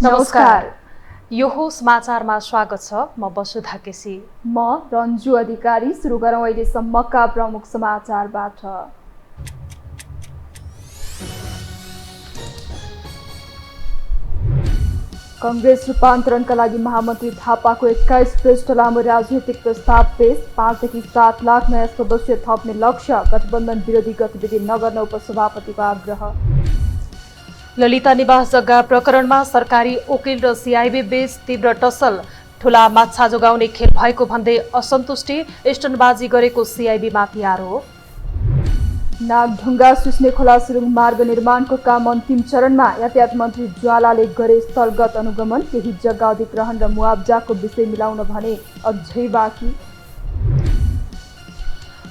नमस्कार। यो हो समाचारमा स्वागत छ। म वसुधा केसी। म रन्जु अधिकारी। सुरु गरौँ अहिलेसम्मका प्रमुख समाचारबाट। कांग्रेस रूपान्तरणका लागि महामन्त्री थापाको 21 पृष्ठ लामो राजनीतिक प्रस्ताव पेश। 5 देखि 7 लाख नयाँ सदस्य थप्ने लक्ष्य। गठबन्धन विरोधी गतिविधि नगर्न उपसभापतिको आग्रह। ललिता निवास जग्गा प्रकरणमा सरकारी वकिल र सिआइबी बीच तीव्र टसल। ठूला माछा जोगाउने खेल भएको भन्दै असन्तुष्टि। स्टनबाजी गरेको सिआइबीमाथि आरोप। नागढुङ्गा सुस्ने खोला सुरुङ मार्ग निर्माणको काम अन्तिम चरणमा। यातायात मन्त्री ज्वालाले गरे स्थलगत अनुगमन। केही जग्गा अधिग्रहण र मुआब्जाको विषय मिलाउन भने अझै बाँकी।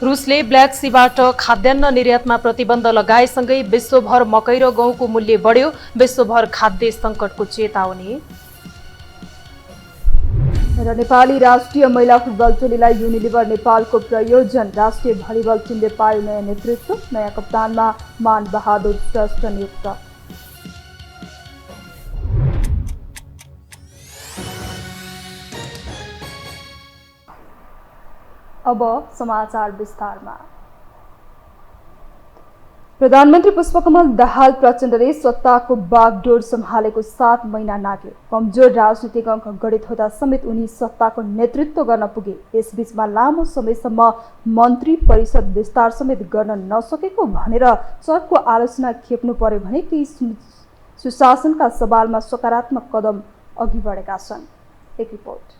रुसले ब्ल्याक सीबाट खाद्यान्न निर्यातमा प्रतिबन्ध लगाएसँगै विश्वभर मकै र गहुँको मूल्य बढ्यो। विश्वभर खाद्य सङ्कटको चेतावनी। र नेपाली राष्ट्रिय महिला फुटबल टोलीलाई युनिलिभर नेपालको प्रयोजन। राष्ट्रिय भलिबल टिमले पायो नयाँ नेतृत्व। नयाँ कप्तानमा मान बहादुर श्रेष्ठ नियुक्त। अब समाचार विस्तारमा। प्रधानमन्त्री पुष्पकमल दाहाल प्रचण्डले सत्ताको बागडोर सम्हालेको 7 महिना नाग्यो। कमजोर राजनीतिक अङ्क गणित हुँदा समेत उनी सत्ताको नेतृत्व गर्न पुगे। यसबीचमा लामो समयसम्म मन्त्री परिषद विस्तार समेत गर्न नसकेको भनेर चर्को आलोचना खेप्नु पर्यो भने केही सुशासनका सवालमा सकारात्मक कदम अघि बढेका छन्। एक रिपोर्ट।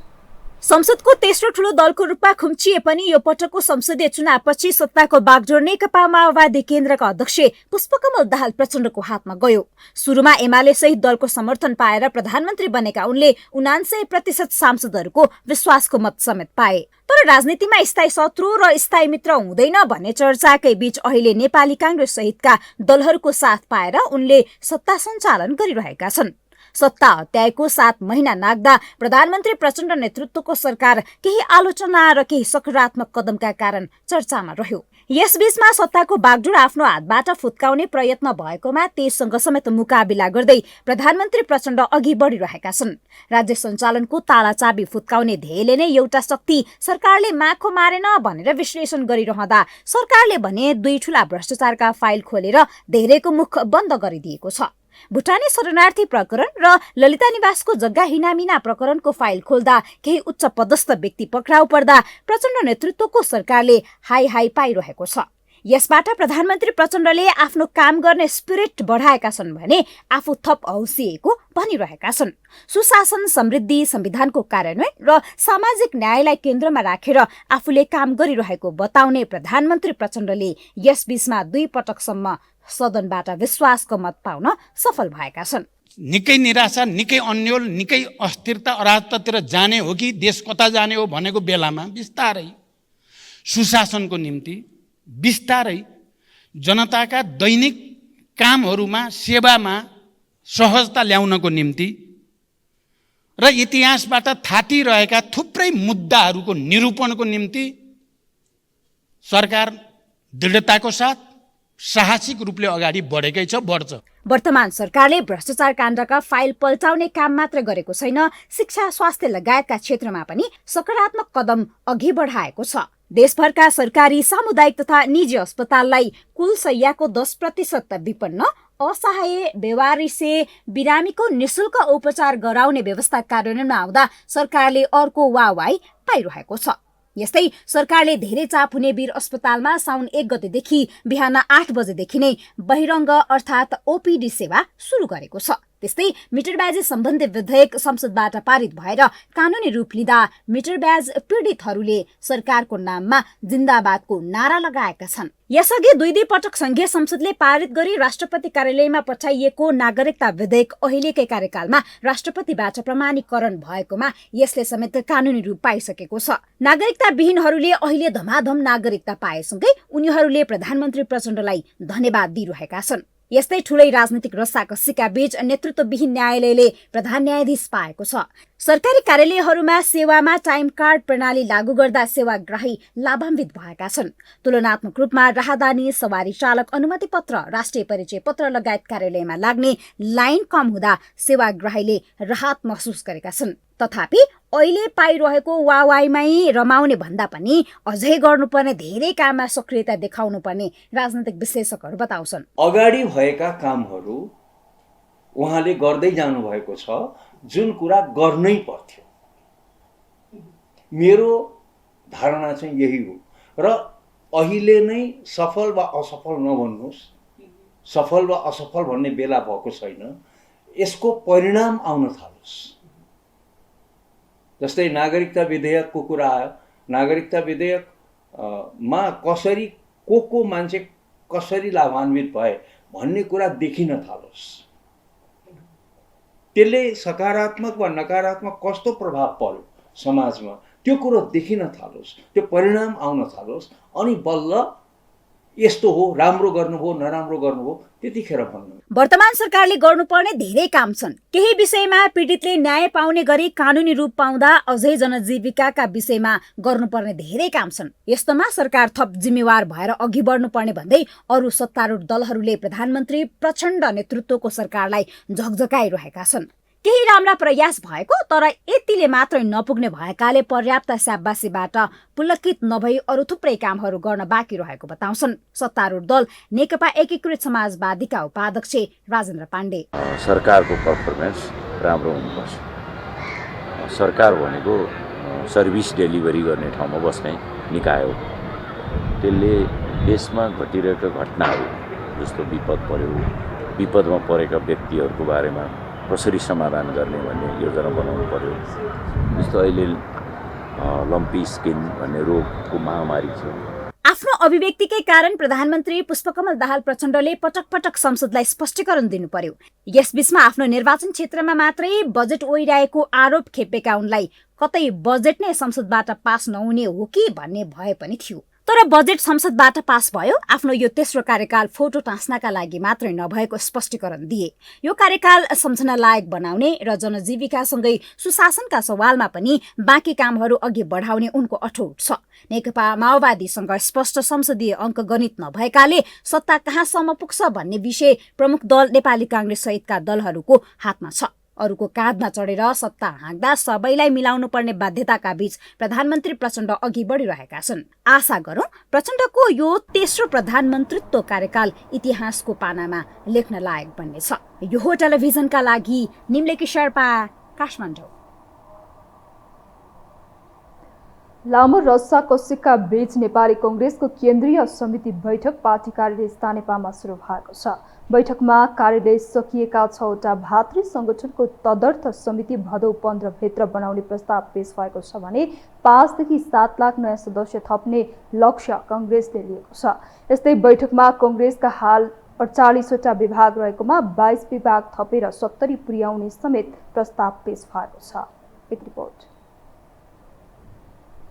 संसदको तेस्रो ठूलो दलको रूपमा खुम्चिए पनि यो पटकको संसदीय चुनावपछि सत्ताको बागडोर नेकपा माओवादी केन्द्रका अध्यक्ष पुष्पकमल दाहाल प्रचण्डको हातमा गयो। सुरुमा एमाले सहित दलको समर्थन पाएर प्रधानमन्त्री बनेका उनले 79% सांसदहरूको विश्वासको मत समेत पाए। तर राजनीतिमा स्थायी शत्रु र स्थायी मित्र हुँदैन भन्ने चर्चाकै बीच अहिले नेपाली कांग्रेस सहितका दलहरूको साथ पाएर उनले सत्ता सञ्चालन गरिरहेका छन्। सत्ता हत्याएको 7 महिना नाग्दा प्रधानमन्त्री प्रचण्ड नेतृत्वको सरकार केही आलोचना र केही सकारात्मक कदमका कारण चर्चामा रह्यो। यसबीचमा सत्ताको बागडोर आफ्नो हातबाट फुत्काउने प्रयत्न भएकोमा त्यससँग समेत मुकाबिला गर्दै प्रधानमन्त्री प्रचण्ड अघि बढिरहेका छन्। राज्य सञ्चालनको तालाचाबी फुत्काउने ध्येयले नै एउटा शक्ति सरकारले माखो मारेन भनेर विश्लेषण गरिरहँदा सरकारले भने 2 ठूला भ्रष्टाचारका फाइल खोलेर धेरैको मुख बन्द गरिदिएको छ। भुटानी शरणार्थी प्रकरण र ललिता निवासको जग्गा हिनामिना प्रकरणको फाइल खोल्दा केही उच्च पदस्थ व्यक्ति पक्राउ पर्दा प्रचण्ड नेतृत्वको सरकारले हाई पाइरहेको छ। यसबाट प्रधानमन्त्री प्रचण्डले आफ्नो काम गर्ने स्पिरिट बढाएका छन् भने आफू थप हौसिएको भनिरहेका छन्। सुशासन, समृद्धि, संविधानको कार्यान्वयन र सामाजिक न्यायलाई केन्द्रमा राखेर आफूले काम गरिरहेको बताउने प्रधानमन्त्री प्रचण्डले यसबीचमा 2 पटकसम्म सदनबाट विश्वासको मत पाउन सफल भएका छन्। निकै निराशा, निकै अन्यल, निकै अस्थिरता, अराजकतातिर जाने हो कि देश कता जाने हो भनेको बेलामा बिस्तारै सुशासनको निम्ति, बिस्तारै जनताका दैनिक कामहरूमा, सेवामा सहजता ल्याउनको निम्ति र इतिहासबाट थाटिरहेका थुप्रै मुद्दाहरूको निरूपणको निम्ति सरकार दृढताको साथ साहसिक रूपले अगाडि बढेकै छ, बढ्छ। वर्तमान सरकारले भ्रष्टाचार काण्डका फाइल पल्टाउने काम मात्र गरेको छैन, शिक्षा, स्वास्थ्य लगायतका क्षेत्रमा पनि सकारात्मक कदम अघि बढाएको छ। देशभरका सरकारी, सामुदायिक तथा निजी अस्पताललाई कुल शय्याको 10% विपन्न, असहाय, बेवारिसे बिरामीको निशुल्क उपचार गराउने व्यवस्था कार्यान्वयनमा आउँदा सरकारले अर्को वाहवाही पाइरहेको छ। यस्तै सरकारले धेरै चाप हुने वीर अस्पतालमा साउन 1 गतेदेखि बिहान 8 बजेदेखि नै बहिरङ्ग अर्थात् ओपीडी सेवा सुरु गरेको छ। त्यस्तै मिटर ब्याज सम्बन्धी विधेयक संसदबाट पारित भएर कानुनी रूप लिँदा मिटर ब्याज पीडितहरूले सरकारको नाममा जिन्दाबादको नारा लगाएका छन्। यसअघि 2 पटक संघीय संसदले पारित गरी राष्ट्रपति कार्यालयमा पठाइएको नागरिकता विधेयक अहिलेकै कार्यकालमा राष्ट्रपतिबाट प्रमाणीकरण भएकोमा यसले समेत कानुनी रूप पाइसकेको छ। नागरिकता विहीनहरूले अहिले धमाधम नागरिकता पाएसँगै उनीहरूले प्रधानमन्त्री प्रचण्डलाई धन्यवाद दिइरहेका छन्। यस्तै ठूलै राजनीतिक रस्साकसीका बीच नेतृत्वविहीन न्यायालयले प्रधान न्यायाधीश पाएको छ। सरकारी कार्यालयहरूमा सेवामा टाइम कार्ड प्रणाली लागू गर्दा सेवाग्राही लाभान्वित भएका छन्। तुलनात्मक रूपमा राहदानी, सवारी चालक अनुमति पत्र, राष्ट्रिय परिचय पत्र लगायत कार्यालयमा लाग्ने लाइन कम हुँदा सेवाग्राहीले राहत महसुस गरेका छन्। तथापि अहिले पाइरहेको वावाईमै रमाउने भन्दा पनि अझै गर्नुपर्ने धेरै काममा सक्रियता देखाउनुपर्ने राजनैतिक विश्लेषकहरू बताउँछन्। अगाडि भएका कामहरू उहाँले गर्दै जानुभएको छ, जुन कुरा गर्नै पर्थ्यो। मेरो धारणा चाहिँ यही हो र अहिले नै सफल वा असफल नभन्नुहोस्, सफल वा असफल भन्ने बेला भएको छैन। यसको परिणाम आउन थालोस्। जस्तै नागरिकता विधेयकको कुरा आयो। नागरिकता विधेयकमा कसरी को मान्छे कसरी लाभान्वित भए भन्ने कुरा देखिन थालोस्। त्यसले सकारात्मक वा नकारात्मक कस्तो प्रभाव पर्यो समाजमा त्यो कुरो देखिन थालोस्, त्यो परिणाम आउन थालोस्। अनि बल्ल यस्तो हो, राम्रो गर्नुभयो नराम्रो गर्नुभयो त्यतिखेर भन्नु। वर्तमान सरकारले गर्नुपर्ने धेरै काम छन्। केही विषयमा पीडितले न्याय पाउने गरी कानुनी रूप पाउँदा अझै जनजीविकाका विषयमा गर्नुपर्ने धेरै काम छन्। यस्तोमा सरकार थप जिम्मेवार भएर अघि बढ्नुपर्ने भन्दै अरू सत्तारूढ दलहरूले प्रधानमन्त्री प्रचण्ड नेतृत्वको सरकारलाई झकझकाइरहेका छन्। केही राम्रा प्रयास भएको तर यतिले मात्रै नपुग्ने भएकाले पर्याप्त स्याबासीबाट पुलकित नभई अरू थुप्रै कामहरू गर्न बाँकी रहेको बताउँछन् सत्तारूढ दल नेकपा एकीकृत समाजवादीका उपाध्यक्ष राजेन्द्र पाण्डे। सरकारको पर्फर्मेन्स राम्रो हुनुपर्छ। सरकार भनेको सर्भिस डेलिभरी गर्ने ठाउँमा बस्ने निकाय हो। त्यसले देशमा घटिरहेका घटनाहरू जस्तो विपद पर्यो, विपदमा परेका व्यक्तिहरूको बारेमा कसरी समाधान गर्ने भन्ने योजना बनाउनु पर्यो। जस्तो अहिले लम्पी स्किन भन्ने रोगको महामारी छ। आफ्नो अभिव्यक्तिकै कारण प्रधानमन्त्री पुष्पकमल दाहाल प्रचण्डले पटक पटक संसदलाई स्पष्टीकरण दिनु पर्यो। यसबीचमा आफ्नो निर्वाचन क्षेत्रमा मात्रै बजेट ओइरहेको आरोप खेपेका उनलाई कतै बजेट नै संसदबाट पास नहुने हो कि भन्ने भए पनि थियो। तर बजेट संसदबाट पास भयो। आफ्नो यो तेस्रो कार्यकाल फोटो टाँस्नका लागि मात्रै नभएको स्पष्टीकरण दिए। यो कार्यकाल सम्झना लायक बनाउने र जनजीविकासँगै सुशासनका सवालमा पनि बाँकी कामहरू अघि बढाउने उनको अठोट छ। नेकपा माओवादीसँग स्पष्ट संसदीय अङ्कगणित नभएकाले सत्ता कहाँसम्म पुग्छ भन्ने विषय प्रमुख दल नेपाली काङ्ग्रेस सहितका दलहरूको हातमा छ। अरूको काँधमा चढेर सत्ता हाँक्दा सबैलाई मिलाउनु पर्ने बाध्यताका बीच प्रधानमन्त्री प्रचण्ड अघि बढिरहेका छन्। आशा गरौं प्रचण्डको यो तेस्रो प्रधानमन्त्रीत्व कार्यकाल इतिहासको पानामा लेख्न लायक बन्नेछ। यो हो टेलिभिजनका लागि निम्लेकी शेर्पा, काठमाडौँ। लामो रस्सा कौशिकका बीच नेपाली कांग्रेसको केन्द्रीय समिति बैठक पार्टी कार्यालय स्थानीयपामा सुरु भएको छ। बैठकमा कार्यालय सकिएका 6वटा भातृ संगठनको तदर्थ समिति भदौ 15 भित्र बनाउने प्रस्ताव पेश भएको छ भने 5 देखि 7 लाख नयाँ सदस्य थप्ने लक्ष्य कांग्रेसले लिएको छ। यस्तै बैठकमा कांग्रेसका हाल 48वटा विभाग रहेकोमा 22 विभाग थपेर 70 पुर्याउने समेत प्रस्ताव पेश भएको छ। एक रिपोर्ट।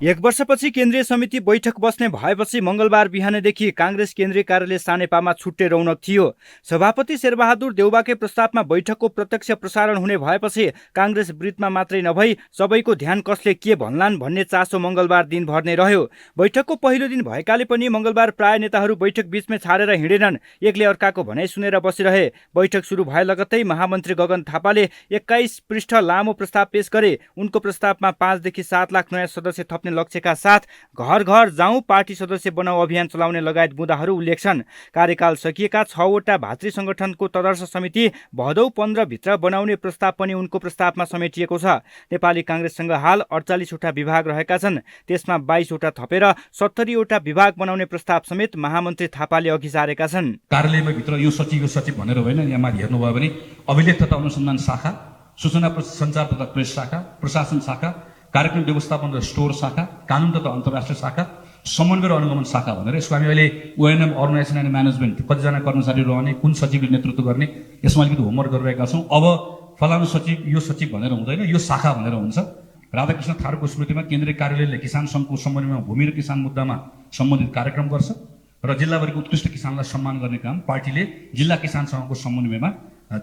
एक वर्षपछि केन्द्रीय समिति बैठक बस्ने भएपछि मंगलबार बिहानदेखि कांग्रेस केन्द्रीय कार्यालय सानेपामा छुट्टे रौनक थियो। सभापति शेरबहादुर देउबाकै प्रस्तावमा बैठकको प्रत्यक्ष प्रसारण हुने भएपछि कांग्रेस वृत्तमा मात्रै नभई सबैको ध्यान कसले के भन्लान् भन्ने चासो मंगलबार दिनभर नै रह्यो। बैठकको पहिलो दिन भएकाले पनि मंगलबार प्राय नेताहरू बैठक बीचमै छाडेर हिँडेनन्, एकले अर्काको भनाइ सुनेर बसिरहे। बैठक सुरु भए लगत्तै महामन्त्री गगन थापाले 21 पृष्ठ लामो प्रस्ताव पेश गरे। उनको प्रस्तावमा 5 देखि 7 लाख नयाँ सदस्य थप्ने लक्ष्यका साथ घर घर जाउँ, पार्टी सदस्य बनाऊ अभियान चलाउने लगायत मुद्दाहरू उल्लेख छन्। कार्यकाल सकिएका 6वटा भातृ संगठनको तदर्थ समिति भदौ 15 भित्र बनाउने प्रस्ताव पनि उनको प्रस्तावमा समेटिएको छ। नेपाली कांग्रेससँग हाल 48वटा विभाग रहेका छन्। त्यसमा 22वटा थपेर 70वटा विभाग बनाउने प्रस्ताव समेत महामन्त्री थापाले अघि सारेका छन्। कार्यालयमा भित्र यो सचिव भनेर होइन, यहाँ माथि हेर्नुभयो भने अभिलेख तथा अनुसन्धान शाखा, सूचना सञ्चार तथा प्रेस शाखा, प्रशासन शाखा, कार्यक्रम व्यवस्थापन र स्टोर शाखा, कानुन तथा अन्तर्राष्ट्रिय शाखा, समन्वय र अनुगमन शाखा भनेर यसको हामी अहिले ओएनएम अर्गनाइजेसन एन्ड म्यानेजमेन्ट कतिजना कर्मचारी रहने, कुन सचिवले नेतृत्व गर्ने, यसमा अलिकति होमवर्क गरिरहेका छौँ। अब फलानु सचिव यो सचिव भनेर हुँदैन, यो शाखा भनेर हुन्छ। राधाकृष्ण थारूको स्मृतिमा केन्द्रीय कार्यालयले किसान सङ्घको समन्वयमा भूमि र किसान मुद्दामा सम्बन्धित कार्यक्रम गर्छ र जिल्लाभरिको उत्कृष्ट किसानलाई सम्मान गर्ने काम पार्टीले जिल्ला किसान सङ्घको समन्वयमा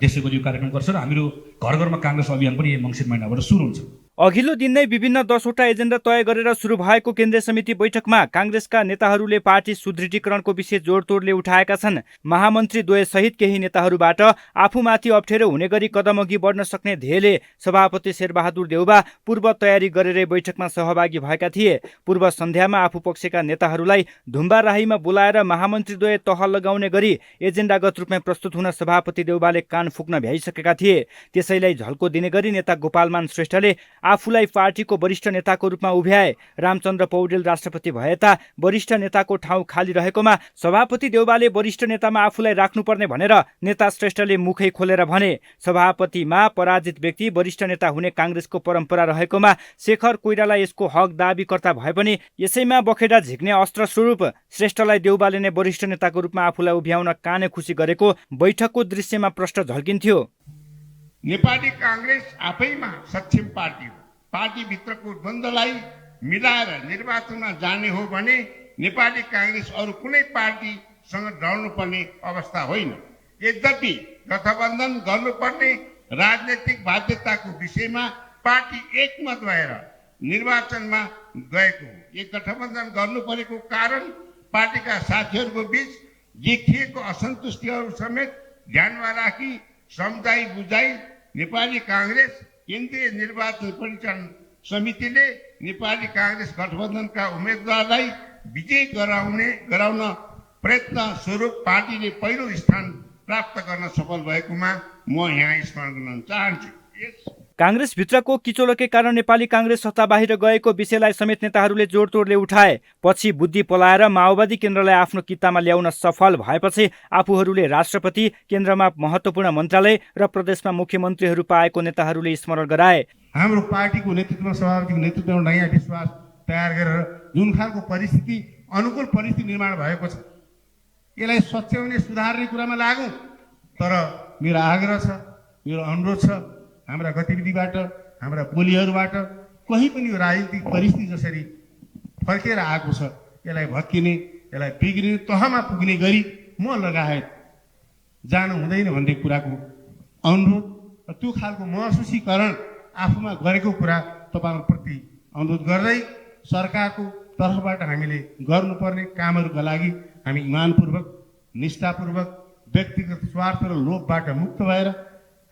त्यसै गरी यो कार्यक्रम गर्छ र हामीहरू घर घरमा काङ्ग्रेस अभियान पनि यही मङ्सिर महिनाबाट सुरु हुन्छ। अघिल्लो दिन नै विभिन्न 10वटा एजेन्डा तय गरेर सुरु भएको केन्द्रीय समिति बैठकमा काङ्ग्रेसका नेताहरूले पार्टी सुदृढीकरणको विषय जोडतोडले उठाएका छन्। महामन्त्री द्वय सहित केही नेताहरूबाट आफूमाथि अप्ठ्यारो हुने गरी कदम अघि बढ्न सक्ने ध्येयले सभापति शेरबहादुर देउबा पूर्व तयारी गरेरै बैठकमा सहभागी भएका थिए। पूर्व सन्ध्यामा आफू पक्षका नेताहरूलाई धुम्बा राहीमा बोलाएर महामन्त्री द्वय तह लगाउने गरी एजेन्डागत रूपमा प्रस्तुत हुन सभापति देउबाले कान फुक्न भ्याइसकेका थिए। त्यसैलाई झल्को दिने गरी नेता गोपालमान श्रेष्ठले आफूलाई पार्टीको वरिष्ठ नेताको रूपमा उभ्याए। रामचन्द्र पौडेल राष्ट्रपति भएता वरिष्ठ नेताको ठाउँ खाली रहेकोमा सभापति देउबाले वरिष्ठ नेतामा आफूलाई राख्नुपर्ने भनेर नेता श्रेष्ठले मुखै खोलेर भने। सभापतिमा पराजित व्यक्ति वरिष्ठ नेता हुने काङ्ग्रेसको परम्परा रहेकोमा शेखर कोइराला यसको हक दाबीकर्ता भए पनि यसैमा बखेडा झिक्ने अस्त्र स्वरूप श्रेष्ठलाई देउबाले नै वरिष्ठ नेताको रूपमा आफूलाई उभ्याउन काने खुसी गरेको बैठकको दृश्यमा प्रष्ट झल्किन्थ्यो। नेपाली काङ्ग्रेस आफैमा सक्षम पार्टी हो। पार्टीभित्रको द्वन्द्वलाई मिलाएर निर्वाचनमा जाने हो भने नेपाली काङ्ग्रेस अरू कुनै पार्टीसँग डराउनुपर्ने अवस्था होइन। यद्यपि गठबन्धन गर्नुपर्ने राजनैतिक बाध्यताको विषयमा पार्टी एकमत भएर निर्वाचनमा गएको हो। यो गठबन्धन गर्नु परेको कारण पार्टीका साथीहरूको बीच देखिएको असन्तुष्टिहरू समेत ध्यानमा राखी सम्झाइ बुझाइ नेपाली काङ्ग्रेस केन्द्रीय निर्वाचन परिचालन समितिले नेपाली काङ्ग्रेस गठबन्धनका उम्मेदवारलाई विजयी गराउन प्रयत्न स्वरूप पार्टीले पहिलो स्थान प्राप्त गर्न सफल भएकोमा म यहाँ स्मरण गर्न चाहन्छु। काङ्ग्रेसभित्रको किचोलकै कारण नेपाली काङ्ग्रेस सत्ता बाहिर गएको विषयलाई समेत नेताहरूले जोडतोडले उठाए। पछि बुद्धि पलाएर माओवादी केन्द्रलाई आफ्नो कित्तामा ल्याउन सफल भएपछि आफूहरूले राष्ट्रपति, केन्द्रमा महत्त्वपूर्ण मन्त्रालय र प्रदेशमा मुख्यमन्त्रीहरू पाएको नेताहरूले स्मरण गराए। हाम्रो पार्टीको नेतृत्वमा सभापतिको नेतृत्वमा नयाँ विश्वास तयार गरेर जुन खालको परिस्थिति अनुकूल परिस्थिति निर्माण भएको छ यसलाई सच्याउने सुधार्ने कुरामा लागौँ। तर मेरो आग्रह छ, मेरो अनुरोध छ, हाम्रा गतिविधिबाट, हाम्रा बोलीहरूबाट कहीँ पनि यो राजनीतिक परिस्थिति जसरी फर्केर आएको छ यसलाई भत्किने, यसलाई बिग्रिने तहमा पुग्ने गरी म लगायत जानु हुँदैन भन्ने कुराको अनुरोध र त्यो खालको महसुसीकरण आफूमा गरेको कुरा तपाईँहरूप्रति अनुरोध गर्दै सरकारको तर्फबाट हामीले गर्नुपर्ने कामहरूका लागि हामी इमानपूर्वक, निष्ठापूर्वक, व्यक्तिगत स्वार्थ र लोभबाट मुक्त भएर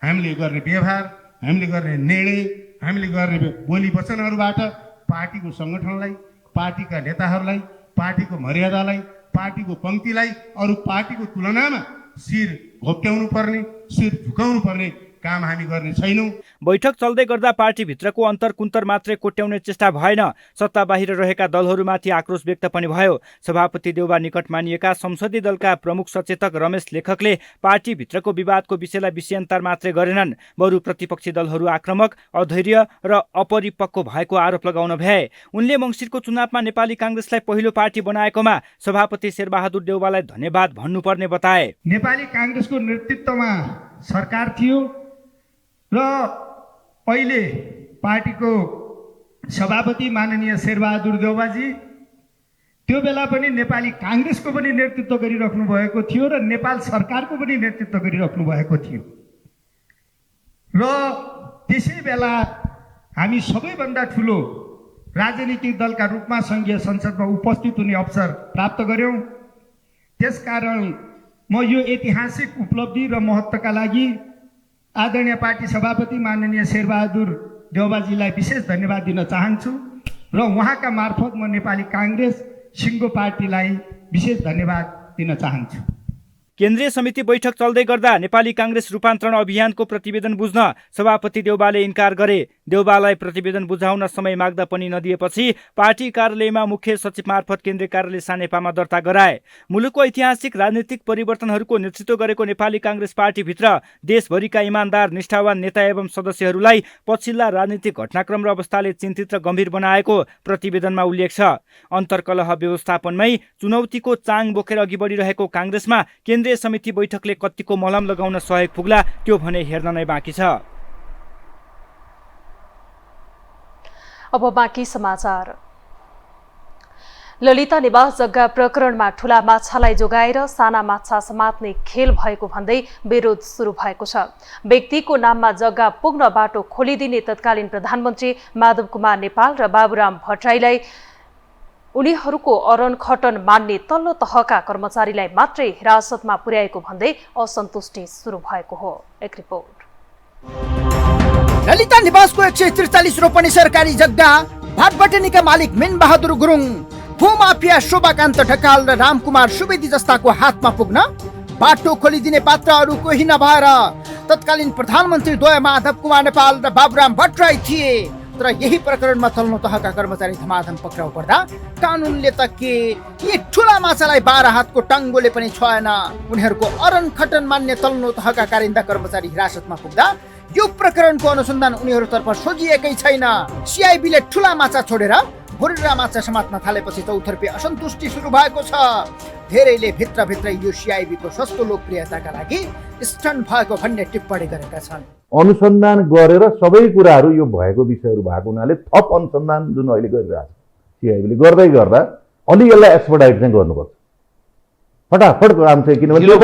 हामीले गर्ने व्यवहार, हामीले गर्ने निर्णय, हामीले गर्ने बोली वचनहरूबाट पार्टीको सङ्गठनलाई, पार्टीका नेताहरूलाई, पार्टीको मर्यादालाई, पार्टीको पङ्क्तिलाई अरू पार्टीको तुलनामा शिर घोप्ट्याउनु पर्ने, शिर झुकाउनु पर्ने काम हामी गर्ने छैनौँ। बैठक चल्दै गर्दा पार्टीभित्रको अन्तरकुन्तर मात्रै कोट्याउने चेष्टा भएन, सत्ता बाहिर रहेका दलहरूमाथि आक्रोश व्यक्त पनि भयो। सभापति देउबा निकट मानिएका संसदीय दलका प्रमुख सचेतक रमेश लेखकले पार्टीभित्रको विवादको विषयलाई विषयान्तर मात्रै गरेनन्, बरु प्रतिपक्षी दलहरू आक्रामक, अधैर्य र अपरिपक्व भएको आरोप लगाउन भ्याए। उनले मङ्सिरको चुनावमा नेपाली काङ्ग्रेसलाई पहिलो पार्टी बनाएकोमा सभापति शेरबहादुर देउबालाई धन्यवाद भन्नुपर्ने बताए। नेपाली काङ्ग्रेसको नेतृत्वमा सरकार थियो र पहिले पार्टीको सभापति माननीय शेरबहादुर देउबाजी त्यो बेला पनि नेपाली काङ्ग्रेसको पनि नेतृत्व गरिराख्नु भएको थियो र नेपाल सरकारको पनि नेतृत्व गरिराख्नु भएको थियो र त्यसै बेला हामी सबैभन्दा ठुलो राजनीतिक दलका रूपमा सङ्घीय संसदमा उपस्थित हुने अवसर प्राप्त गर्यौँ। त्यसकारण म यो ऐतिहासिक उपलब्धि र महत्त्वका लागि आदरणीय पार्टी सभापति माननीय शेरबहादुर देउबाजीलाई विशेष धन्यवाद दिन चाहन्छु र उहाँका मार्फत म नेपाली काङ्ग्रेस सिङ्गो पार्टीलाई विशेष धन्यवाद दिन चाहन्छु। केन्द्रीय समिति बैठक चल्दै गर्दा नेपाली काङ्ग्रेस रूपान्तरण अभियानको प्रतिवेदन बुझ्न सभापति देउबाले इन्कार गरे। देउबालाई प्रतिवेदन बुझाउन समय माग्दा पनि नदिएपछि पार्टी कार्यालयमा मुख्य सचिव मार्फत केन्द्रीय कार्यालय सानेपामा दर्ता गराए। मुलुकको ऐतिहासिक राजनीतिक परिवर्तनहरूको नेतृत्व गरेको नेपाली काङ्ग्रेस पार्टीभित्र देशभरिका इमान्दार, निष्ठावान नेता एवं सदस्यहरूलाई पछिल्ला राजनीतिक घटनाक्रम र अवस्थाले चिन्तित र गम्भीर बनाएको प्रतिवेदनमा उल्लेख छ। अन्तर्कलह व्यवस्थापनमै चुनौतीको चाङ बोकेर अघि बढिरहेको काङ्ग्रेसमा केन्द्रीय समिति बैठकले कतिको मलम लगाउन सहयोग पुग्ला त्यो भने हेर्न नै बाँकी छ। अब बाँकी समाचार। ललिता निवास जग्गा प्रकरणमा ठूला माछालाई जोगाएर साना माछा समात्ने खेल भएको भन्दै विरोध सुरु भएको छ। व्यक्तिको नाममा जग्गा पुग्न बाटो खोलिदिने तत्कालीन प्रधानमन्त्री माधव कुमार नेपाल र बाबुराम भट्टराईलाई उनीहरूको अरन खटन मान्ने तल्लो तहका कर्मचारीलाई मात्रै हिरासतमा पुर्याएको भन्दै असन्तुष्टि सुरु भएको हो। एक रिपोर्ट। ललिता निवासको 143 रोपनी सरकारी जग्गा भाटबटनीका मालिक मिन बहादुर गुरुङ, भूमाफिया शोभाकान्त ढकाल र रामकुमार सुवेदी जस्ताको हातमा पुग्न बाटो खोलिदिने पात्रहरू कोही नभएर तत्कालीन प्रधानमन्त्री द्वय माधव कुमार नेपाल र बाबुराम भट्टराई थिए। तर यही प्रकरणमा तल्लो तहका कर्मचारी धमाधम पक्राउ पर्दा कानुनले त के यी ठुला माछालाई 12 हातको टाङ्गोले पनि छोएन। उनीहरूको अरन खटन मान्ने तल्लो तहका कारिन्दा कर्मचारी हिरासतमा पुग्दा यो प्रकरणको अनुसन्धान उनीहरूतर्फ सोझिएकै छैन। सिआइबीले ठुला माछा छोडेर भुर्रा माछा समात्न थालेपछि चौतर्फी असन्तुष्टि सुरु भएको छ। धेरैले भित्रभित्रै यो सिआइबीको सस्तो लोकप्रियताका लागि स्टन्ट भएको भन्ने टिप्पणी गरेका छन्। अनुसन्धान गरेर सबै कुराहरू यो भएको विषयहरू भएको हुनाले थप अनुसन्धान जुन अहिले गरिरहेको छ सिआइबीले गर्दै गर्दा अलि यसलाई एक्सपर्टाइज चाहिँ गर्नुपर्छ। फटाफट काम चाहिँ किनभने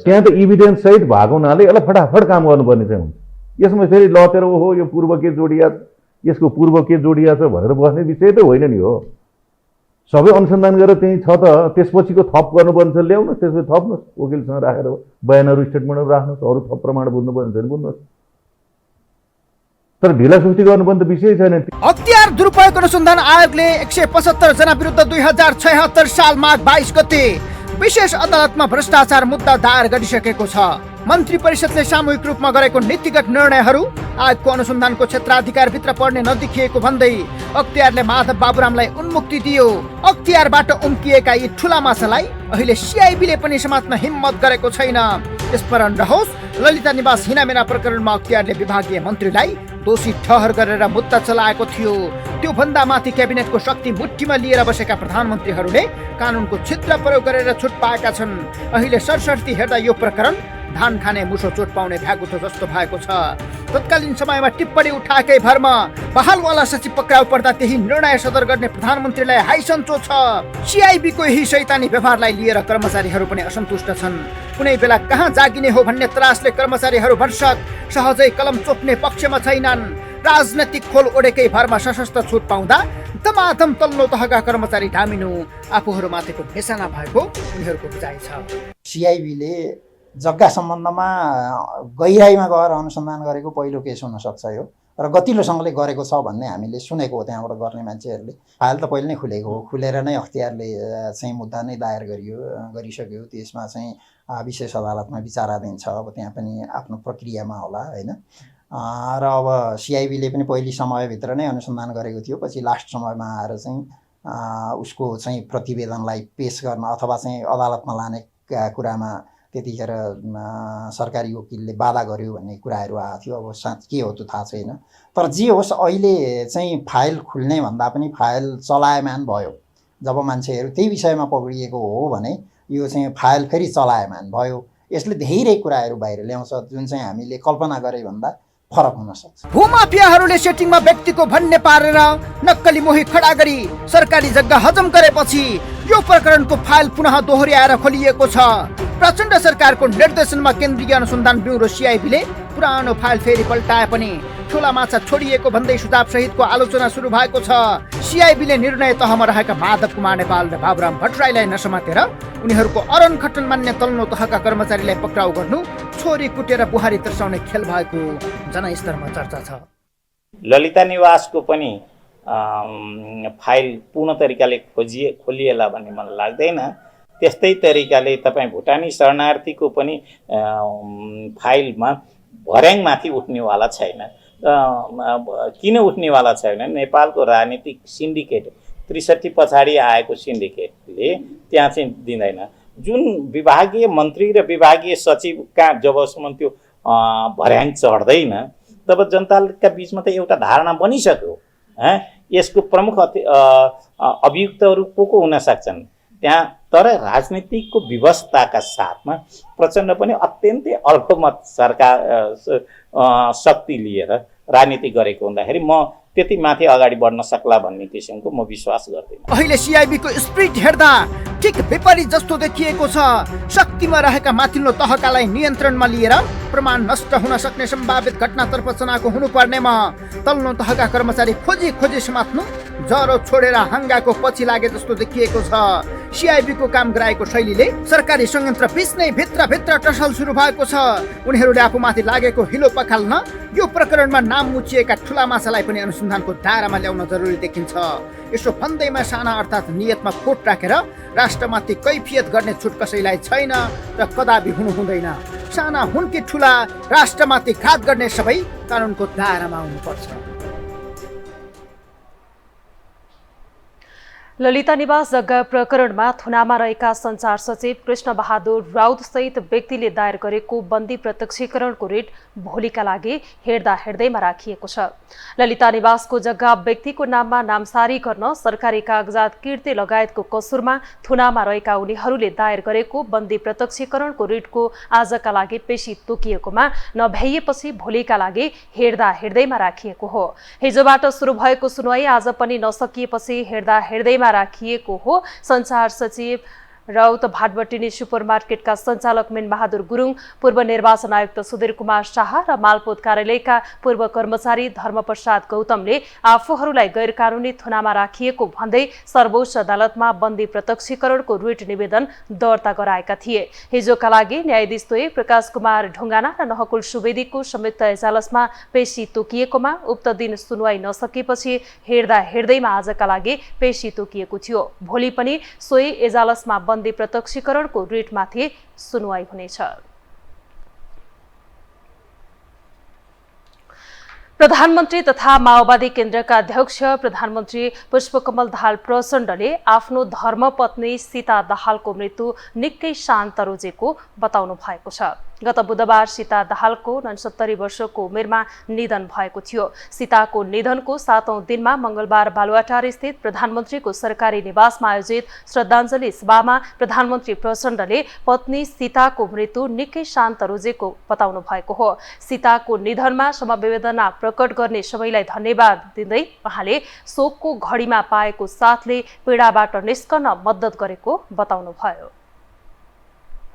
त्यहाँ त इभिडेन्स सहित भएको हुनाले यसलाई फटाफट काम गर्नुपर्ने चाहिँ हुन्छ। यसमा फेरि लतेर ओहो यो पूर्व के जोडिया यसको पूर्व के जोडिया छ भनेर बस्ने विषय त होइन नि हो। सबै अनुसन्धान गरेर त्यही छ त त्यसपछिको थप गर्नुपर्ने छ ल्याउनुहोस्, त्यसपछि थप्नुहोस्, वकिलसँग राखेर बयानहरू स्टेटमेन्टहरू राख्नुहोस्, अरू थप प्रमाण बुझ्नुपर्ने छ भने बुझ्नुहोस्। तर ढिला सुस्ती गर्नुपर्ने त विषय छैन। अख्तियार दुरुपयोग अनुसन्धान आयोगले 175 जना विरुद्ध 2076 साल माघ 22 गते विशेष अदालतमा भ्रष्टाचार मुद्दा दायर गरिसकेको छ। मन्त्री परिषदले सामूहिक रूपमा गरेको नीतिगत निर्णयहरू आयोगको अनुसन्धानको क्षेत्राधिकारभित्र पर्ने नदेखिएको भन्दै अख्तियारले माधव बाबुरामलाई उन्मुक्ति दियो। अख्तियारबाट उम्किएका यी ठुला माछालाई अहिले सिआइबीले पनि समात्न हिम्मत गरेको छैन। स्मरण रहोस्, ललिता निवास हिनामिना प्रकरणमा अख्तियारले विभागीय मन्त्रीलाई दोषी ठहर गरेर मुद्दा चलाएको थियो। त्यो भन्दा माथि क्याबिनेटको शक्ति मुठ्ठीमा लिएर बसेका प्रधानमन्त्रीहरूले कानुनको छिद्र प्रयोग गरेर छुट पाएका छन्। अहिले सरसर्ती हेर्दा यो प्रकरण धान खाने मुसो चोट पाउने भ्यागुतो जस्तो भएको छ। तत्कालीन समयमा टिप्पणी उठाएकै भरमा बहालवाला सचिव पक्राउ पर्दा त्यही निर्णय सदर गर्ने प्रधानमन्त्रीलाई हाइसन्चो छ। सिआइबीको यही शैतानी व्यवहारलाई लिएर कर्मचारीहरू पनि असन्तुष्ट छन्। कुनै बेला कहाँ जागिने हो भन्ने त्रासले कर्मचारीहरू भरसक सहजै कलम चोप्ने पक्षमा छैनन्। राजनैतिक खोल ओडेकै भरमा सशस्त्र छुट पाउँदा दमादम तल्लो तहका कर्मचारी धामिनु आफूहरूमाथिको निशाना भएको उनीहरूको बुझाइ छ। सिआइबीले जग्गा सम्बन्धमा गहिराइमा गएर अनुसन्धान गरेको पहिलो केस हुनसक्छ यो, र गतिलोसँगले गरेको छ भन्ने हामीले सुनेको हो। त्यहाँबाट गर्ने मान्छेहरूले फाइल त पहिले नै खुलेको हो, खुलेर नै अख्तियारले चाहिँ मुद्दा नै दायर गरिसक्यो। त्यसमा चाहिँ विशेष अदालतमा विचाराधीन छ। अब त्यहाँ पनि आफ्नो प्रक्रियामा होला होइन। र अब सिआइबीले पनि पहिलो समयभित्र नै अनुसन्धान गरेको थियो। पछि लास्ट समयमा आएर चाहिँ उसको चाहिँ प्रतिवेदनलाई पेस गर्न अथवा चाहिँ अदालतमा लाने कुरामा त्यतिखेर सरकारी वकिलले बाधा गर्यो भन्ने कुराहरू आएको थियो। अब साँच्चै के हो त्यो थाहा छैन। तर जे होस् अहिले चाहिँ फाइल खुल्ने भन्दा पनि फाइल चलायमान भयो। जब मान्छेहरू त्यही विषयमा पक्रिएको हो भने यो चाहिँ फाइल फेरि चलायमान भयो। यसले धेरै कुराहरू बाहिर ल्याउँछ जुन चाहिँ हामीले कल्पना गरे भन्दा फरक हुन सक्छ। भूमाफियाहरूले सेटिङमा व्यक्तिको भन्ने पारेर नक्कली मोही खडा गरी सरकारी जग्गा हजम गरेपछि यो प्रकरणको फाइल पुनः दोहोर्याएर खोलिएको छ। प्रचण्ड सरकारको निर्देशनमा केन्द्रीय अनुसन्धान ब्युरो सिआइबीले पुरानो फाइल फेरि पल्टाए पनि ठुला माछा छोडिएको भन्दै सुझाव सहितको आलोचना सुरु भएको छ। सिआइबीले निर्णय तहमा रहेका माधव कुमार नेपाल र बाबुराम भट्टराईलाई नसमातेर उनीहरूको अरन खटन मान्ने तल्लो तहका कर्मचारीलाई पक्राउ गर्नु छोरी कुटेर बुहारी तर्साउने खेल भएको जनस्तरमा चर्चा छ। ललिता निवासको पनि फाइल पूर्ण तरिकाले खोलिएला भन्ने मलाई लाग्दैन। त्यस्तै तरिकाले तपाईँ भुटानी शरणार्थीको पनि फाइलमा भर्याङमाथि उठ्नेवाला छैन। किन उठ्नेवाला छैन? नेपालको राजनीतिक सिन्डिकेट 63 पछाडि आएको सिन्डिकेटले त्यहाँ चाहिँ दिँदैन। जुन विभागीय मन्त्री र विभागीय सचिव कहाँ जबसम्म त्यो भर्याङ चढ्दैन तब जनताका बिचमा त एउटा धारणा बनिसक्यो। यसको प्रमुख अभियुक्तहरू को हुन सक्छन् त्यहाँ। तर राजनीतिकको व्यवस्थाका साथमा प्रचण्ड पनि अत्यन्तै अल्पमत सरकार शक्ति लिएर राजनीति गरेको हुँदाखेरि म त्यति माथि अगाडि बढ्न सक्ला भन्ने किसिमको म विश्वास गर्दिनँ। अहिले सिआइबीको स्पिरिट हेर्दा ठिक विपरीत जस्तो देखिएको छ। शक्तिमा रहेका माथिल्लो तहकालाई नियन्त्रणमा लिएर प्रमाण नष्ट हुन सक्ने सम्भावित घटनातर्फ चनाको हुनुपर्नेमा तल्लो तहका कर्मचारी खोजी खोजी समात्नु, जरो छोडेर हङ्गाको पछि लागे जस्तो देखिएको छ। सिआइबीको काम गराएको शैलीले सरकारी संयन्त्र पिस्ने भित्र टसल सुरु भएको छ। उनीहरूले आफूमाथि लागेको हिलो पखाल्न यो प्रकरणमा नाम मुचिएका ठुला माछालाई पनि अनुसन्धानको दायरामा ल्याउन जरुरी देखिन्छ। यसो भन्दैमा साना अर्थात् नियतमा खोट राखेर राष्ट्रमाथि कैफियत गर्ने छुट कसैलाई छैन र कदापि हुनु हुँदैन। साना हुन् कि ठुला, राष्ट्रमाथि घात गर्ने सबै कानुनको दायरामा आउनुपर्छ। ललिता निवास जग्गा प्रकरणमा थुनामा रहेका सञ्चार सचिव कृष्ण बहादुर राउत सहित व्यक्तिले दायर गरेको बन्दी प्रत्यक्षीकरणको रिट भोलिका लागि हेर्दैमा राखिएको छ। ललिता निवासको जग्गा व्यक्तिको नाममा नामसारी गर्न सरकारी कागजात किर्ते लगायतको कसुरमा थुनामा रहेका उनीहरूले दायर गरेको बन्दी प्रत्यक्षीकरणको रिटको आजका लागि पेशी तोकिएकोमा नभ्याइएपछि भोलिका लागि हेर्दैमा राखिएको हो। हिजोबाट सुरु भएको सुनवाई आज पनि नसकिएपछि हेर्दैमा राखिएको हो। सञ्चार सचिव राउत भाटबटिनी सुपरमार्केटका सञ्चालक मेन बहादुर गुरुङ, पूर्व निर्वाचन आयुक्त सुधीर कुमार शाह र मालपोत कार्यालयका पूर्व कर्मचारी धर्मप्रसाद गौतमले आफूहरूलाई गैर कानुनी थुनामा राखिएको भन्दै सर्वोच्च अदालतमा बन्दी प्रत्यक्षीकरणको रिट निवेदन दर्ता गराएका थिए। हिजोका लागि न्यायाधीश द्वय प्रकाश कुमार ढुङ्गाना र नहकुल सुवेदीको संयुक्त इजलासमा पेशी तोकिएकोमा उक्त दिन सुनवाई नसकेपछि हेर्दैमा आजका लागि पेशी तोकिएको थियो। भोलि पनि सोही इजलासमा बन्दी प्रत्यक्षीकरणको रिटमाथि सुनवाई हुनेछ। प्रधानमन्त्री तथा माओवादी केन्द्रका अध्यक्ष प्रधानमन्त्री पुष्पकमल दाहाल प्रचण्डले आफ्नो धर्मपत्नी सीता दाहालको मृत्यु निकै शान्त रोजेको बताउनु भएको छ। गत बुधबार सीता दाहालको 69 वर्षको उमेरमा निधन भएको थियो। सीताको निधनको 7औं दिनमा मंगलबार बालुवाटार स्थित प्रधानमन्त्रीको सरकारी निवासमा आयोजित श्रद्धाञ्जली सभामा प्रधानमन्त्री प्रचण्डले पत्नी सीताको मृत्यु निकै शान्त रोजेको बताउनु भएको हो। सीताको निधनमा समवेदना प्रकट गर्ने सबैलाई धन्यवाद दिँदै उहाँले शोकको घडीमा पाएको साथले पीडाबाट निस्कन मद्दत गरेको बताउनुभयो।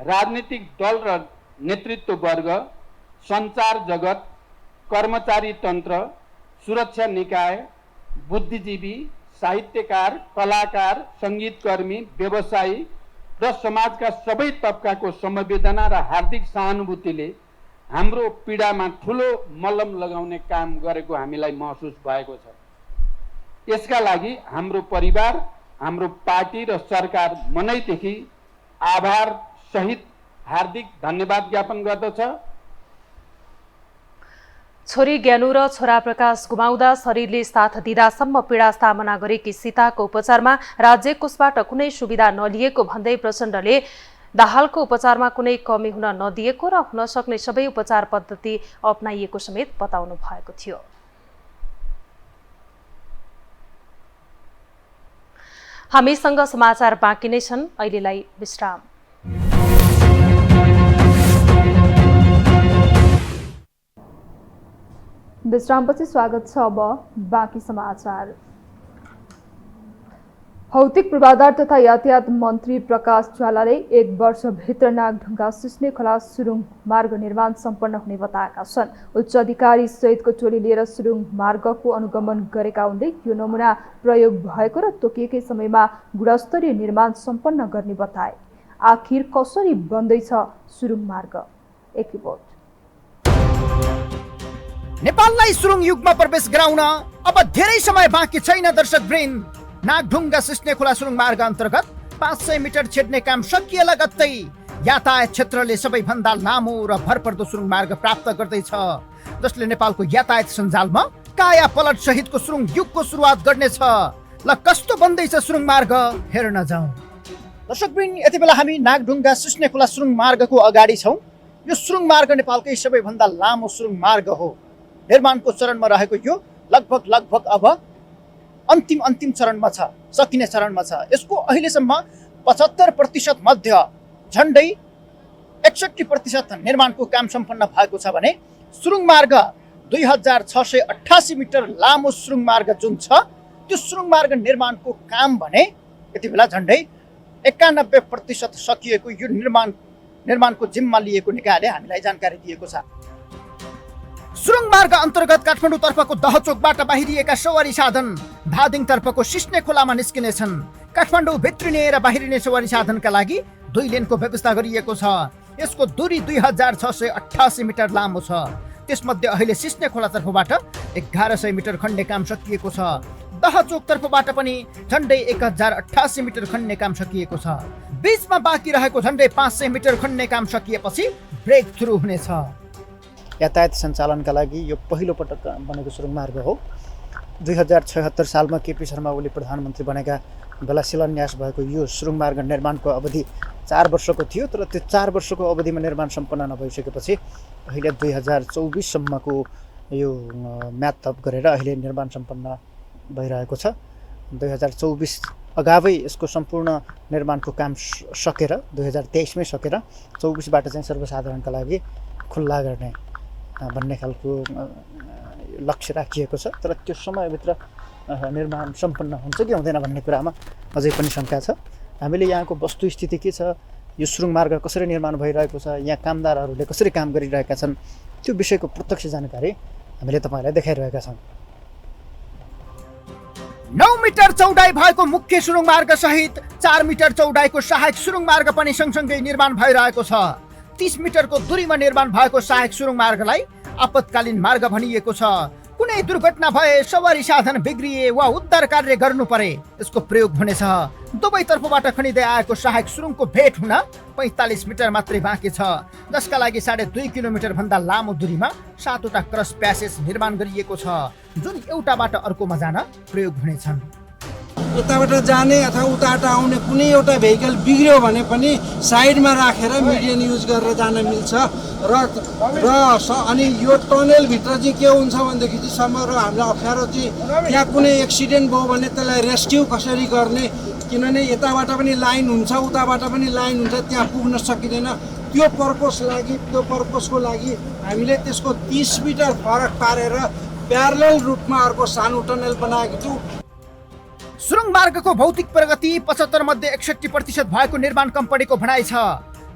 राजनीतिक दल र नेतृत्व वर्ग, सञ्चार जगत, कर्मचारी तन्त्र, सुरक्षा निकाय, बुद्धिजीवी, साहित्यकार, कलाकार, सङ्गीतकर्मी, व्यवसायी र समाजका सबै तबकाको समवेदना र हार्दिक सहानुभूतिले हाम्रो पीडामा ठुलो मलम लगाउने काम गरेको हामीलाई महसुस भएको छ। यसका लागि हाम्रो परिवार, हाम्रो पार्टी र सरकार मनैदेखि आभार सहित हार्दिक धन्यवाद ज्ञापन गर्दछ। छोरी ज्ञानु र छोरा प्रकाश गुमाउँदा शरीरले साथ दिँदासम्म पीडा सामना गरेकी सीताको उपचारमा राज्य कोषबाट कुनै सुविधा नलिएको भन्दै प्रचण्डले दाहालको उपचारमा कुनै कमी हुन नदिएको र हुन सक्ने सबै उपचार पद्धति अपनाइएको समेत बताउनु भएको थियो। हामीसँग समाचार बाँकी नै छन्, अहिलेलाई विश्राम। विश्रामपछि स्वागत छ। अब बाँकी समाचार। भौतिक पूर्वाधार तथा यातायात मन्त्री प्रकाश ज्वालाले 1 वर्षभित्र नागढुङ्गा सिस्ने खोला सुरुङ मार्ग निर्माण सम्पन्न हुने बताएका छन्। उच्च अधिकारी सहितको टोली लिएर सुरुङ मार्गको अनुगमन गरेका उनले यो नमुना प्रयोग भएको र तोकिएकै समयमा गुणस्तरीय निर्माण सम्पन्न गर्ने बताए। आखिर कसरी बन्दैछ सुरुङ मार्ग, एक रिपोर्ट। नेपाललाई सुरुङ युगमा प्रवेश गराउन अब धेरै समय बाँकी छैन। दर्शक वृन्द, नागढुङ्गा सिस्ने खोला सुरुङ मार्ग अन्तर्गत 500 मिटर छेड्ने काम सकिए लगत्तै यातायात क्षेत्रले सबैभन्दा लामो र भरपर्दो सुरुङ मार्ग प्राप्त गर्दैछ, जसले नेपालको यातायात सञ्जालमा काया पलट सहितको सुरुङ युगको सुरुवात गर्नेछ। ल कस्तो बन्दैछ सुरुङ मार्ग हेर्न जाउँ। दर्शकवृन्द, यति बेला हामी नागढुङ्गा सिस्ने खोला सुरुङ मार्गको अगाडि छौँ। यो सुरुङ मार्ग नेपालकै सबैभन्दा लामो सुरुङ मार्ग हो। निर्माणको चरणमा रहेको यो लगभग अब अन्तिम चरणमा छ, सकिने चरणमा छ। यसको अहिलेसम्म 75% मध्ये झन्डै 61% निर्माणको काम सम्पन्न भएको छ भने सुरुङ मार्ग 2688 मिटर लामो सुरुङ मार्ग जुन छ त्यो सुरुङ मार्ग निर्माणको काम भने यति बेला झन्डै 91% सकिएको यो निर्माणको जिम्मा लिएको निकायले हामीलाई जानकारी दिएको छ। सुरुङ मार्ग अन्तर्गत काठमाडौँतर्फको दहचोकबाट बाहिरिएका सवारी साधन धादिङतर्फको सिस्ने खोलामा निस्किनेछन्। काठमाडौँ भित्रिने र बाहिरिने सवारी साधनका लागि 2 लेनको व्यवस्था गरिएको छ। यसको दूरी 2688 मिटर लामो छ। त्यसमध्ये अहिले सिस्ने खोलातर्फबाट 1100 मिटर खन्ने काम सकिएको छ। दहचोकतर्फबाट पनि झन्डै 1088 मिटर खन्ने काम सकिएको छ। बीचमा बाँकी रहेको झन्डै 500 मिटर खन्ने काम सकिएपछि ब्रेक थ्रु हुनेछ। यातायात सञ्चालनका लागि यो पहिलो पटक बनेको सुरुङ मार्ग हो। 2076 सालमा केपी शर्मा ओली प्रधानमन्त्री बनेका बेला शिलान्यास भएको यो सुरुङ मार्ग निर्माणको अवधि 4 वर्षको थियो, तर त्यो 4 वर्षको अवधिमा निर्माण सम्पन्न नभइसकेपछि अहिले 2024 सम्मको यो म्याद थप गरेर अहिले निर्माण सम्पन्न भइरहेको छ। 2024 अगावै यसको सम्पूर्ण निर्माणको काम सकेर 2023 मै सकेर 24बाट चाहिँ सर्वसाधारणका लागि खुल्ला गर्ने भन्ने खालको लक्ष्य राखिएको छ। तर त्यो समयभित्र निर्माण सम्पन्न हुन्छ कि हुँदैन भन्ने कुरामा अझै पनि शङ्का छ। हामीले यहाँको वस्तुस्थिति के छ, यो सुरुङ मार्ग कसरी निर्माण भइरहेको छ, यहाँ कामदारहरूले कसरी काम गरिरहेका छन्, त्यो विषयको प्रत्यक्ष जानकारी हामीले तपाईँलाई देखाइरहेका छौँ। 9 मिटर चौडाइ भएको मुख्य सुरुङ मार्ग सहित 4 मिटर चौडाइको सहायक सुरुङ मार्ग पनि सँगसँगै निर्माण भइरहेको छ। 30 मिटरको दूरीमा निर्माण भएको सहायक सुरुङ मार्गलाई आपतकालीन मार्ग भनिएको छ। कुनै दुर्घटना भए, सवारी साधन बिग्रिए वा उद्धार कार्य गर्नु परे यसको प्रयोग हुनेछ। दुवै तर्फबाट खनिँदै आएको सहायक सुरुङको भेट हुन 45 मिटर मात्रै बाँकी छ, जसका लागि 2.5 किलोमिटर भन्दा लामो दूरीमा 7वटा क्रस प्यासेज निर्माण गरिएको छ, जुन एउटाबाट अर्कोमा जान प्रयोग हुनेछन्। यताबाट जाने अथवा उताबाट आउने कुनै एउटा भेहिकल बिग्रियो भने पनि साइडमा राखेर मिडियन युज गरेर जान मिल्छ। अनि यो टनलभित्र चाहिँ के हुन्छ भनेदेखि चाहिँ समग्र हामीलाई अप्ठ्यारो चाहिँ त्यहाँ कुनै एक्सिडेन्ट भयो भने त्यसलाई रेस्क्यु कसरी गर्ने, किनभने यताबाट पनि लाइन हुन्छ उताबाट पनि लाइन हुन्छ, त्यहाँ पुग्न सकिँदैन। त्यो पर्पसको लागि हामीले त्यसको 30 मिटर फरक पारेर प्यारलल रूपमा अर्को सानो टनल बनाएको छौँ। सुरुङ मार्गको भौतिक प्रगति 75 मध्ये 61% भएको निर्माण कम्पनीको भनाइ छ।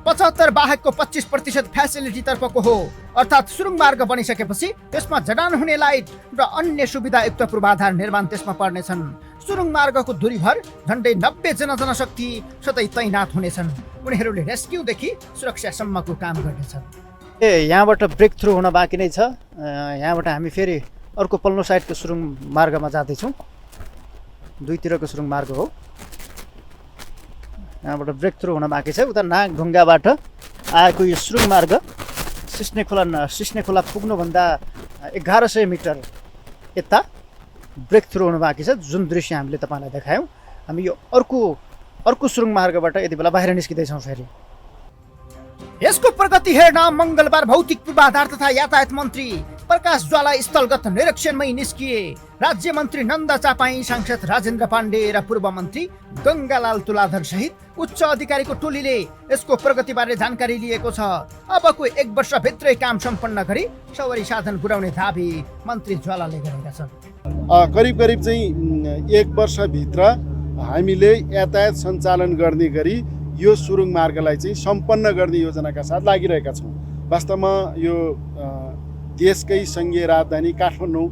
75 बाहेकको 25% फ्यासिलिटी तर्फको हो, अर्थात् सुरुङ मार्ग बनिसकेपछि त्यसमा जडान हुने लाइट र अन्य सुविधायुक्त पूर्वाधार निर्माण त्यसमा पर्नेछन्। सुरुङ मार्गको दूरीभर झन्डै 90 जना जनशक्ति सधैँ तैनात हुनेछन्। उनीहरूले रेस्क्युदेखि सुरक्षासम्मको काम गर्नेछन्। यहाँबाट ब्रेक थ्रु हुन बाँकी नै छ। यहाँबाट हामी फेरि अर्को पल्लो साइडको सुरुङ मार्गमा जाँदैछौँ। दुईतिरको सुरुङ मार्ग हो, यहाँबाट ब्रेक थ्रु हुन बाँकी छ। उता नागढुङ्गाबाट आएको यो सुरुङ मार्ग सिस्ने खोला पुग्नुभन्दा 1100 मिटर यता ब्रेक थ्रु हुन बाँकी छ, जुन दृश्य हामीले तपाईँलाई देखायौँ। हामी यो अर्को सुरुङ मार्गबाट यति बेला बाहिर निस्किँदैछौँ। फेरि यसको प्रगति हेर्न मङ्गलबार भौतिक पूर्वाधार तथा यातायात मन्त्री प्रकाश ज्वाला स्थलगत निरीक्षणमै निस्किए। राज्य मन्त्री नन्दा चापाई, सांसद राजेन्द्र पाण्डे र पूर्व मन्त्री गङ्गालाल तुलाधर सहित उच्च अधिकारीको टोलीले यसको प्रगतिबारे जानकारी लिएको छ। अबको 1 वर्षभित्रै काम सम्पन्न गरी सवारी साधन बुढाउने दाबी मन्त्री ज्वालाले गरेका छन्। करिब चाहिँ 1 वर्षभित्र हामीले यातायात सञ्चालन गर्ने गरी यो सुरुङ मार्गलाई चाहिँ सम्पन्न गर्ने योजनाका साथ लागिरहेका छौँ। वास्तवमा यो देशकै सङ्घीय राजधानी काठमाडौँ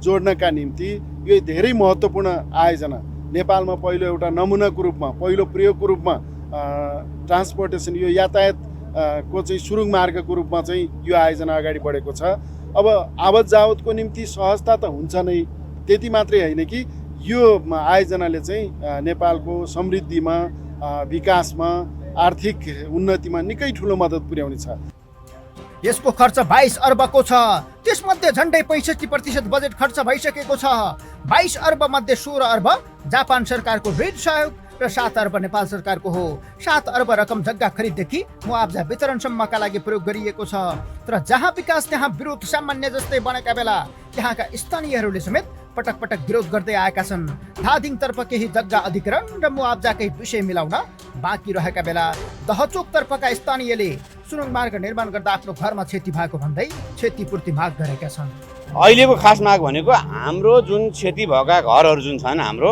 जोड्नका निम्ति यो धेरै महत्त्वपूर्ण आयोजना, नेपालमा पहिलो एउटा नमुनाको रूपमा, पहिलो प्रयोगको रूपमा ट्रान्सपोर्टेसन यो यातायातको चाहिँ सुरुङ मार्गको रूपमा चाहिँ यो आयोजना अगाडि बढेको छ। अब आवत जावतको निम्ति सहजता त हुन्छ नै, त्यति मात्रै होइन कि यो आयोजनाले चाहिँ नेपालको समृद्धिमा, विकासमा, आर्थिक उन्नतिमा निकै ठुलो मद्दत पुर्याउनेछ। यसको खर्च 22 अर्बको छ। त्यसमध्ये झन्डै 65% बजेट खर्च भइसकेको छ। 22 अर्ब मध्ये 16 अर्ब जापान सरकारको ऋण सहयोग र 7 अर्ब नेपाल सरकारको हो। 7 अर्ब रकम जग्गा खरिददेखि मुआब्जा वितरणसम्मका लागि प्रयोग गरिएको छ। तर जहाँ विकास त्यहाँ विरोध सामान्य जस्तै बनेका बेला त्यहाँका स्थानीयहरूले समेत पटक पटक विरोध गर्दै आएका छन्। धादिङतर्फ केही जग्गा अधिग्रहण र मुआब्जाकै विषय मिलाउन बाँकी रहेका बेला दहचोकतर्फका स्थानीयले सुरुङ मार्ग निर्माण गर्दा आफ्नो घरमा क्षति भएको भन्दै क्षतिपूर्ति माग गरेका छन्। अहिलेको खास माग भनेको हाम्रो जुन क्षति भएका घरहरू जुन छन् हाम्रो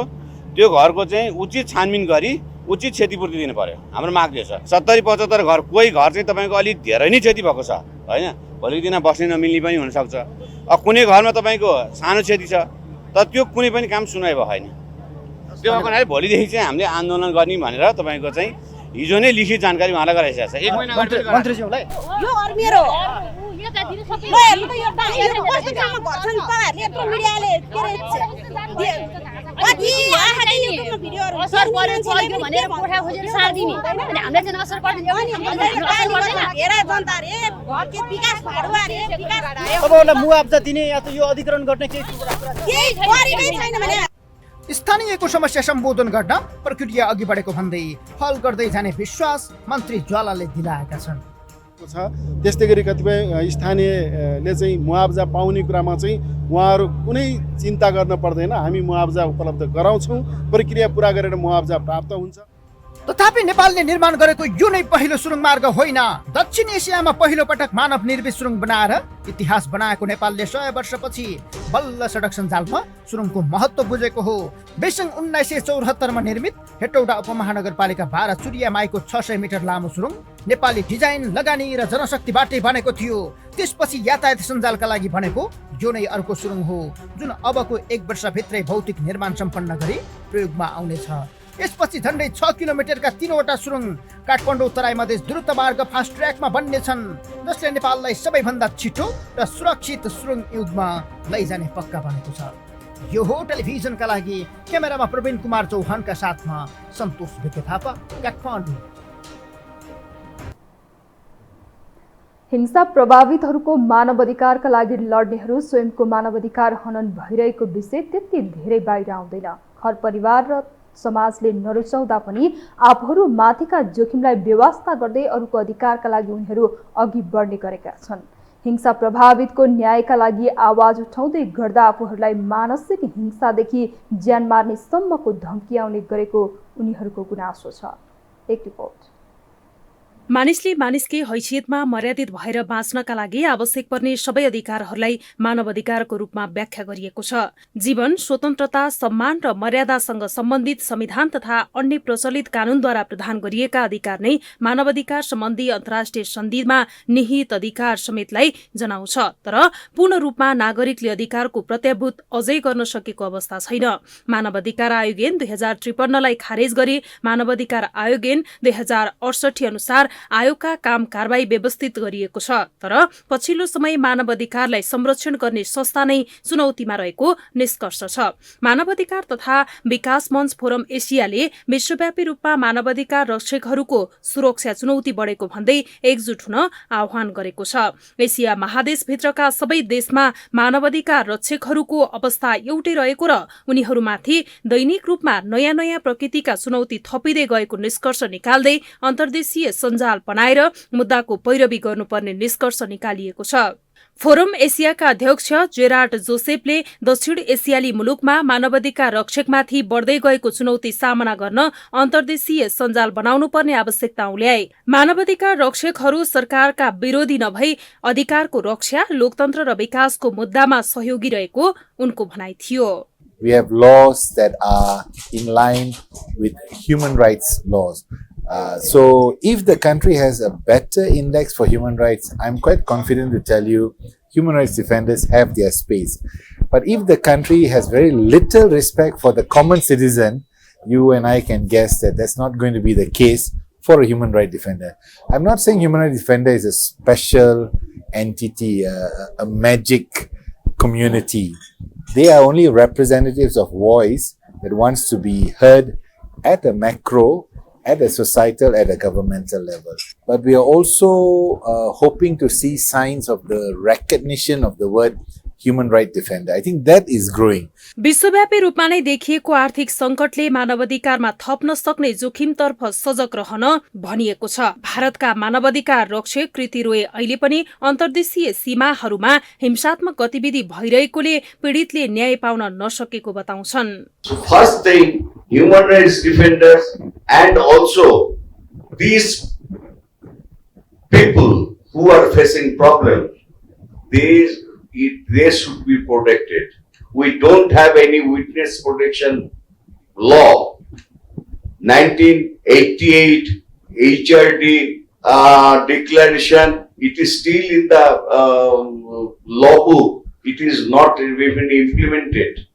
त्यो घरको चाहिँ उचित छानबिन गरी उचित क्षतिपूर्ति दिनु पर्यो। हाम्रो माग यो छ। 70-75 घर, कोही घर चाहिँ तपाईँको अलिक धेरै नै क्षति भएको छ होइन, भोलिको दिन बस्ने नमिल्ने पनि हुनसक्छ। कुनै घरमा तपाईँको सानो क्षति छ तर त्यो कुनै पनि काम सुनाइ भएको छैन। त्यो भएको हुनाले भोलिदेखि चाहिँ हामीले आन्दोलन गर्ने भनेर तपाईँको चाहिँ हिजो नै लिखित जानकारी उहाँलाई गराइसकेको छ। 1 महिना मन्त्रीज्यूलाई यो अर्मेरो यो हेर्नु त यो कस्तो ठाउँमा घर छन् तपाईहरुले यत्रो मिडियाले कति आखिर युट्युबमा भिडियोहरु सर पऱ्यो भनेर कोठा खोजेर सार्दिने अनि हामीलाई चाहिँ असर पर्दैन। हेरा जनता रे के विकास भाडुवा रे विकास तपाईँहरूलाई मुआब्जा दिने या त यो अधिग्रहण गर्ने केही गरिनै छैन भने स्थानीयको समस्या सम्बोधन गर्न प्रक्रिया अघि बढेको भन्दै हल गर्दै जाने विश्वास मन्त्री ज्वालाले दिलाएका छन्। त्यस्तै गरी कतिपय स्थानीयले चाहिँ मुआब्जा पाउने कुरामा चाहिँ उहाँहरू कुनै चिन्ता गर्न पर्दैन, हामी मुआब्जा उपलब्ध गराउँछौँ, प्रक्रिया पुरा गरेर मुआब्जा प्राप्त हुन्छ। तथापि नेपालले निर्माण गरेको यो नै पहिलो सुरुङ मार्ग होइन। दक्षिण एसियामा पहिलो पटक मानव निर्मित सुरुङ बनाएर इतिहास बनाएको नेपालले 100 वर्षपछि बल्ल सडक सञ्जालमा सुरुङको महत्त्व बुझेको हो। बेसङ 1974 निर्मित हेटौडा उपमहानगरपालिका 12 चुरिया माईको 600 मिटर लामो सुरुङ नेपाली डिजाइन, लगानी र जनशक्तिबाटै बनेको थियो। त्यसपछि यातायात सञ्जालका लागि बनेको यो नै अर्को सुरुङ हो जुन अबको 1 वर्षभित्रै भौतिक निर्माण सम्पन्न गरी प्रयोगमा आउनेछ। यसपछि झन्डै 6 किलोमिटरका 3वटा सुरुङ काठमाडौँ तराई मधेस द्रुत मार्ग फास्ट ट्र्याकमा बन्नेछन्, जसले नेपाललाई सबैभन्दा छिटो र सुरक्षित सुरुङ युगमा लैजाने पक्का बनेको छ। यो हो टेलिभिजनका लागि क्यामेरामा प्रवीण कुमार चौहानका साथमा सन्तोष भिके थापा, काठमाडौँ। हिंसा प्रभावितहरूको मानवाधिकारका लागि लड्नेहरू स्वयंको मानवाधिकार हनन भइरहेको विषय त्यति धेरै बाहिर आउँदैन। घर परिवार र समाजले नरुचाउँदा पनि आफूहरू माथिका जोखिमलाई व्यवस्था गर्दै अरूको अधिकारका लागि उनीहरू अघि बढ्ने गरेका छन्। हिंसा प्रभावितको न्यायका लागि आवाज उठाउँदै गर्दा आफूहरूलाई मानसिक हिंसादेखि ज्यान मार्ने सम्मको धम्की आउने गरेको उनीहरूको गुनासो छ। एक रिपोर्ट। मानिसले मानिसकै हैसियतमा मर्यादित भएर बाँच्नका लागि आवश्यक पर्ने सबै अधिकारहरूलाई मानव अधिकारको रूपमा व्याख्या गरिएको छ। जीवन, स्वतन्त्रता, सम्मान र मर्यादासँग सम्बन्धित संविधान तथा अन्य प्रचलित कानूनद्वारा प्रदान गरिएका अधिकार नै मानवाधिकार सम्बन्धी अन्तर्राष्ट्रिय सन्धिमा निहित अधिकार समेतलाई जनाउँछ। तर पूर्ण रूपमा नागरिकले अधिकारको प्रत्याभूत अझै गर्न सकेको अवस्था छैन। मानवाधिकार आयोग ऐन 2053 लाई खारेज गरी मानवाधिकार आयोग ऐन 2068 अनुसार आयोगका काम कारबाही व्यवस्थित गरिएको छ। तर पछिल्लो समय मानवाधिकारलाई संरक्षण गर्ने संस्था नै चुनौतीमा रहेको निष्कर्ष छ। मानवाधिकार तथा विकास मञ्च फोरम एसियाले विश्वव्यापी रूपमा मानवाधिकार रक्षकहरूको सुरक्षा चुनौती बढेको भन्दै एकजुट हुन आह्वान गरेको छ। एसिया महादेशभित्रका सबै देशमा मानवाधिकार रक्षकहरूको अवस्था एउटै रहेको र उनीहरूमाथि दैनिक रूपमा नयाँ नयाँ प्रकृतिका चुनौती थपिँदै गएको निष्कर्ष निकाल्दै अन्तर्देशीय सञ्जाल बनाएर मुद्दाको पैरवी गर्नुपर्ने निष्कर्ष निकालिएको छ। फोरम एसियाका अध्यक्ष जेरार्ड जोसेफले दक्षिण एसियाली मुलुकमा मानवाधिकार रक्षकमाथि बढ्दै गएको चुनौती सामना गर्न अन्तर्देशीय सञ्जाल बनाउनु पर्ने आवश्यकता उल्याए। मानवाधिकार रक्षकहरू सरकारका विरोधी नभई अधिकारको रक्षा, लोकतन्त्र र विकासको मुद्दामा सहयोगी रहेको उनको भनाइ थियो। We have laws that are in line with human rights laws. So if the country has a better index for human rights, I'm quite confident to tell you human rights defenders have their space. But if the country has very little respect for the common citizen, you and I can guess that that's not going to be the case for a human rights defender. I'm not saying human rights defender is a special entity, a magic community. They are only representatives of voice that wants to be heard at a macro, at a societal, at a governmental level. But we are also hoping to see signs of the recognition of the word human rights defender. I think that is growing. विश्वव्यापी रूपमा नै देखिएको आर्थिक संकटले मानवाधिकारमा थप्न सक्ने जोखिमतर्फ सजग रहन भनिएको छ। भारतका मानवाधिकार रक्षक कृति रोय अहिले पनि अन्तर्देशीय सीमाहरूमा हिंसात्मक गतिविधि भइरहेकोले पीडितले न्याय पाउन नसकेको बताउँछन्। First thing, human rights defenders and also these people who are facing problem, they should be protected. We don't have any witness protection law. 1988 HRD declaration, it is still in the law book. It is not even implemented.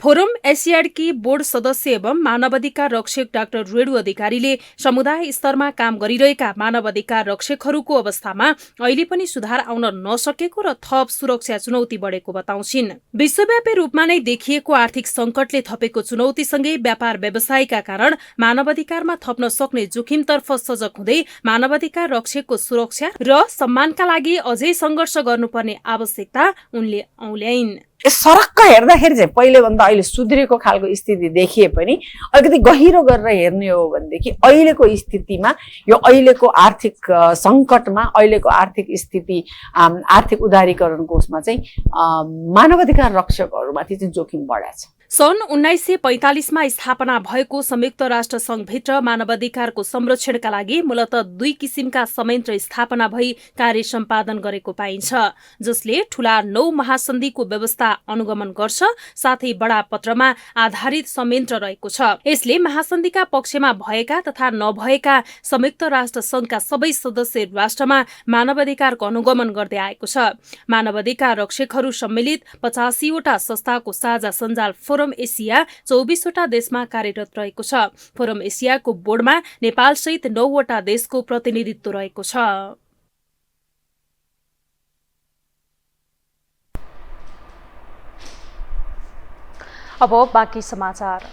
Forum एसियाडकी board सदस्य एवं मानवाधिकार रक्षक doctor Renu अधिकारीले समुदाय स्तरमा काम गरिरहेका मानवाधिकार रक्षकहरूको अवस्थामा अहिले पनि सुधार आउन नसकेको र थप सुरक्षा चुनौती बढेको बताउँछिन्। विश्वव्यापी रूपमा नै देखिएको आर्थिक संकटले थपेको चुनौतीसँगै व्यापार व्यवसायका कारण मानवाधिकारमा थप्न सक्ने जोखिमतर्फ सजग हुँदै मानवाधिकार रक्षकको सुरक्षा र सम्मानका लागि अझै सङ्घर्ष गर्नुपर्ने आवश्यकता उनले औल्याइन्। सरक्क हेर्दाखेरि चाहिँ पहिलेभन्दा अहिले सुध्रेको खालको स्थिति देखिए पनि अलिकति गहिरो गरेर हेर्ने हो भनेदेखि अहिलेको स्थितिमा यो अहिलेको आर्थिक सङ्कटमा अहिलेको आर्थिक स्थिति आर्थिक उदारीकरणको उसमा चाहिँ मानवाधिकार रक्षकहरूमाथि चाहिँ जोखिम बढाएको छ। सन् 1945मा स्थापना भएको संयुक्त राष्ट्र संघभित्र मानवाधिकारको संरक्षणका लागि मूलतः 2 किसिमका संयन्त्र स्थापना भई कार्य सम्पादन गरेको पाइन्छ, जसले ठूला 9 महासन्धिको व्यवस्था अनुगमन गर्छ, साथै बडा पत्रमा आधारित संयन्त्र रहेको छ। यसले महासन्धिका पक्षमा भएका तथा नभएका संयुक्त राष्ट्र संघका सबै सदस्य राष्ट्रमा मानवाधिकारको अनुगमन गर्दै आएको छ। मानवाधिकार रक्षकहरू सम्मिलित 85 वटा संस्थाको साझा सञ्जाल फोरम एसिया 24 वटा देशमा कार्यरत रहेको छ। फोरम एसियाको बोर्डमा नेपाल सहित 9 वटा देशको प्रतिनिधित्व रहेको छ। अब बाँकी समाचार।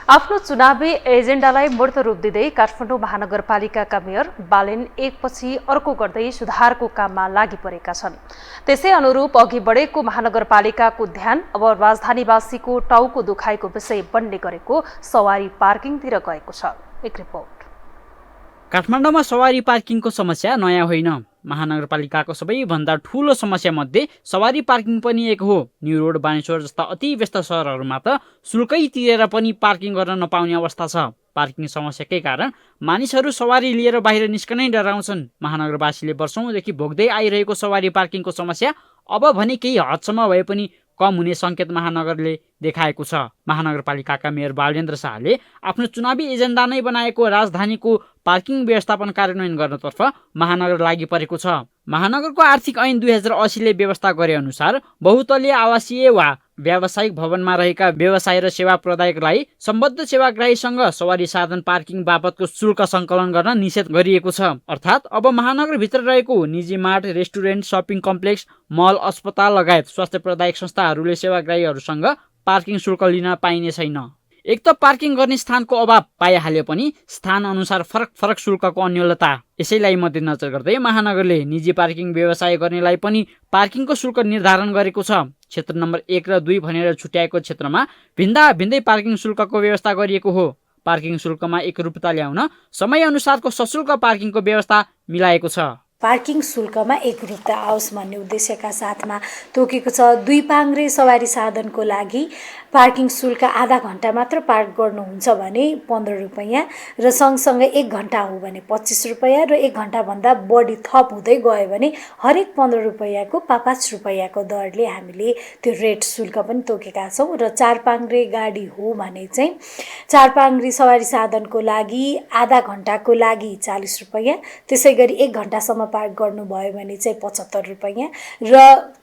आफ्नो चुनावी एजेन्डालाई मूर्त रूप दिँदै काठमाडौँ महानगरपालिकाका मेयर बालेन एकपछि अर्को गर्दै सुधारको काममा लागि परेका छन्। त्यसै अनुरूप अघि बढेको महानगरपालिकाको ध्यान अब राजधानीवासीको टाउको दुखाइको विषय बन्ने गरेको सवारी पार्किङतिर गएको छ। एक रिपोर्ट। काठमाडौँमा सवारी पार्किङको समस्या नयाँ होइन। महानगरपालिकाको सबैभन्दा ठूलो समस्या मध्ये सवारी पार्किङ पनि एक हो। न्यू रोड, बानेश्वर जस्ता अति व्यस्त सहरहरूमा त शुल्कै तिरेर पनि पार्किङ गर्न नपाउने अवस्था छ। पार्किङ समस्याकै कारण मानिसहरू सवारी लिएर बाहिर निस्कनै डराउँछन्। महानगरवासीले वर्षौंदेखि भोग्दै आइरहेको सवारी पार्किङको समस्या अब भने केही हदसम्म भए पनि कम हुने संकेत महानगरले देखाएको छ। महानगरपालिकाका मेयर बालेन्द्र शाहले आफ्नो चुनावी एजेन्डा नै बनाएको राजधानीको पार्किङ व्यवस्थापन कार्यान्वयन गर्नतर्फ महानगर लागि परेको छ। महानगरको आर्थिक ऐन 2080 ले व्यवस्था गरे अनुसार बहुतलीय आवासीय वा व्यावसायिक भवनमा रहेका व्यवसाय र सेवा प्रदायकलाई सम्बद्ध सेवाग्राहीसँग सवारी साधन पार्किङ बापतको शुल्क सङ्कलन गर्न निषेध गरिएको छ। अर्थात् अब महानगरभित्र रहेको निजी मार्ट, रेस्टुरेन्ट, सपिङ कम्प्लेक्स, मल, अस्पताल लगायत स्वास्थ्य प्रदायक संस्थाहरूले सेवाग्राहीहरूसँग पार्किङ शुल्क लिन पाइने छैन। एक त पार्किङ गर्ने स्थानको अभाव पाइहाले पनि स्थान अनुसार फरक फरक शुल्कको अन्योलता। यसैलाई मध्यनजर गर्दै महानगरले निजी पार्किङ व्यवसाय गर्नेलाई पनि पार्किङको शुल्क निर्धारण गरेको छ। क्षेत्र नम्बर 1 र 2 भनेर छुट्याएको क्षेत्रमा भिन्दा भिन्दै पार्किङ शुल्कको व्यवस्था गरिएको हो। पार्किङ शुल्कमा एकरूपता ल्याउन समय अनुसारको सशुल्क पार्किङको व्यवस्था मिलाएको छ। पार्किङ शुल्कमा एकरूपता आओस् भन्ने उद्देश्यका साथमा तोकेको छ। 2 पाङ्ग्रे सवारी साधनको लागि पार्किङ शुल्क आधा घण्टा मात्र पार्क गर्नुहुन्छ भने 15 रुपैयाँ र सँगसँगै 1 घण्टा हो भने 25 रुपैयाँ र 1 घण्टाभन्दा बढी थप हुँदै गयो भने हरेक 15 रुपैयाँको 5 रुपैयाँको दरले हामीले त्यो रेट शुल्क पनि तोकेका छौँ। र 4 पाङ्ग्रे गाडी हो भने चाहिँ 4 पाङ्ग्रे सवारी साधनको लागि आधा घण्टाको लागि 40 रुपैयाँ, त्यसै गरी 1 घण्टासम्म पार्क गर्नुभयो भने चाहिँ 75 रुपैयाँ र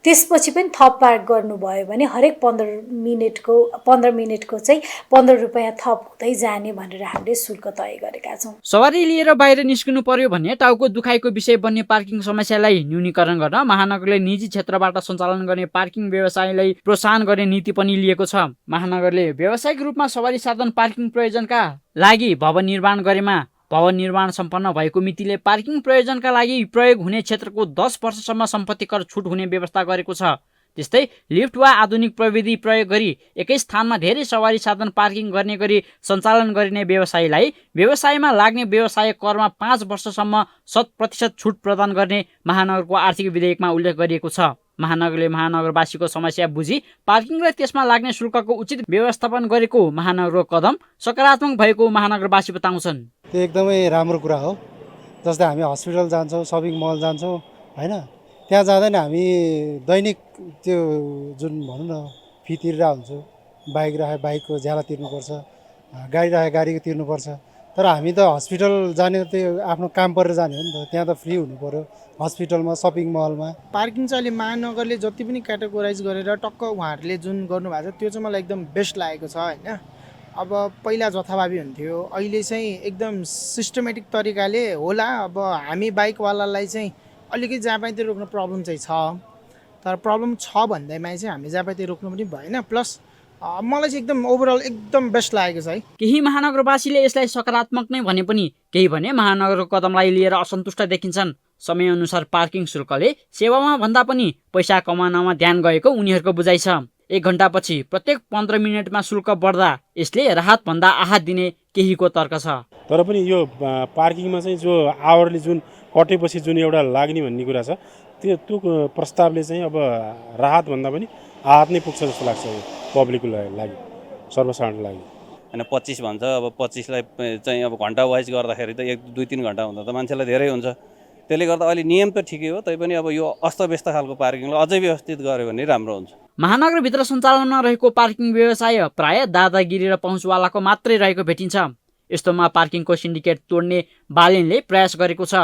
त्यसपछि पनि थप पार्क गर्नुभयो भने हरेक 15 मिनेटको चाहिँ 15 रुपैयाँ थप हुँदै जाने भनेर हामीले शुल्क तय गरेका छौँ। सवारी लिएर बाहिर निस्किनु पर्यो भने टाउको दुखाइको विषय बन्ने पार्किङ समस्यालाई न्यूनीकरण गर्न महानगरले निजी क्षेत्रबाट सञ्चालन गर्ने पार्किङ व्यवसायलाई प्रोत्साहन गर्ने नीति पनि लिएको छ। महानगरले व्यावसायिक रूपमा सवारी साधन पार्किङ प्रयोजनका लागि भवन निर्माण गरेमा भवन निर्माण सम्पन्न भएको मितिले पार्किङ प्रयोजनका लागि प्रयोग हुने क्षेत्रको 10 वर्षसम्म सम्पत्ति कर छुट हुने व्यवस्था गरेको छ। त्यस्तै लिफ्ट वा आधुनिक प्रविधि प्रयोग गरी एकै स्थानमा धेरै सवारी साधन पार्किङ गर्ने गरी सञ्चालन गरिने व्यवसायीलाई व्यवसायमा लाग्ने व्यवसाय करमा 5 वर्षसम्म 100% छुट प्रदान गर्ने महानगरको आर्थिक विधेयकमा उल्लेख गरिएको छ। महानगरले महानगरवासीको समस्या बुझी पार्किङ र त्यसमा लाग्ने शुल्कको उचित व्यवस्थापन गरेको महानगरको कदम सकारात्मक भएको महानगरवासी बताउँछन्। त्यो एकदमै राम्रो कुरा हो। जस्तै हामी हस्पिटल जान्छौँ, सपिङ मल जान्छौँ होइन, त्यहाँ जाँदा नि हामी दैनिक त्यो जुन भनौँ न फी तिरेर हुन्छौँ। बाइक राखे बाइकको ज्याला तिर्नुपर्छ, गाडी राखे गाडीको तिर्नुपर्छ। तर हामी त हस्पिटल जाने त्यो आफ्नो काम परेर जाने हो नि त, त्यहाँ त फ्री हुनु पऱ्यो हस्पिटलमा, सपिङ मलमा। पार्किङ चाहिँ अहिले महानगरले जति पनि क्याटेगोराइज गरेर टक्क उहाँहरूले जुन गर्नुभएको छ त्यो चाहिँ मलाई एकदम बेस्ट लागेको छ होइन। अब पहिला जथाभावी हुन्थ्यो, अहिले चाहिँ एकदम सिस्टमेटिक तरिकाले होला। अब हामी बाइकवालालाई चाहिँ अलिकति जहाँ पाइ त्यो रोक्न प्रब्लम चाहिँ छ, तर प्रब्लम छ भन्दैमा चाहिँ हामी जहाँ पाइ त्यो रोक्नु पनि भएन। प्लस मलाई चाहिँ एकदम ओभरअल एकदम बेस्ट लागेको छ है। केही महानगरवासीले यसलाई सकारात्मक नै भने पनि केही भने महानगरको कदमलाई लिएर असन्तुष्ट देखिन्छन्। समयअनुसार पार्किङ शुल्कले सेवामा भन्दा पनि पैसा कमाउनमा ध्यान गएको उनीहरूको बुझाइ छ। 1 घण्टापछि प्रत्येक 15 मिनटमा शुल्क बढ्दा यसले राहतभन्दा आहत दिने केहीको तर्क छ। तर पनि यो पार्किङमा चाहिँ जो आवरले जुन कटेपछि जुन एउटा लाग्ने भन्ने कुरा छ, त्यो प्रस्तावले चाहिँ अब राहतभन्दा पनि आहत नै पुग्छ जस्तो लाग्छ यो पब्लिकको लागि, सर्वसाधारणको लागि। होइन 25 भन्छ, अब 25लाई चाहिँ अब घन्टा वाइज गर्दाखेरि त 1-2-3 घन्टा हुँदा त मान्छेलाई धेरै हुन्छ। त्यसले गर्दा अहिले नियम त ठिकै हो, तैपनि अब यो अस्तव्यस्त खालको पार्किङलाई अझै व्यवस्थित गर्यो भने राम्रो हुन्छ। महानगरभित्र सञ्चालनमा रहेको पार्किङ व्यवसाय प्राय दादागिरी र पहुँचवालाको मात्रै रहेको भेटिन्छ। यस्तोमा पार्किङको सिन्डिकेट तोड्ने बालेनले प्रयास गरेको छ,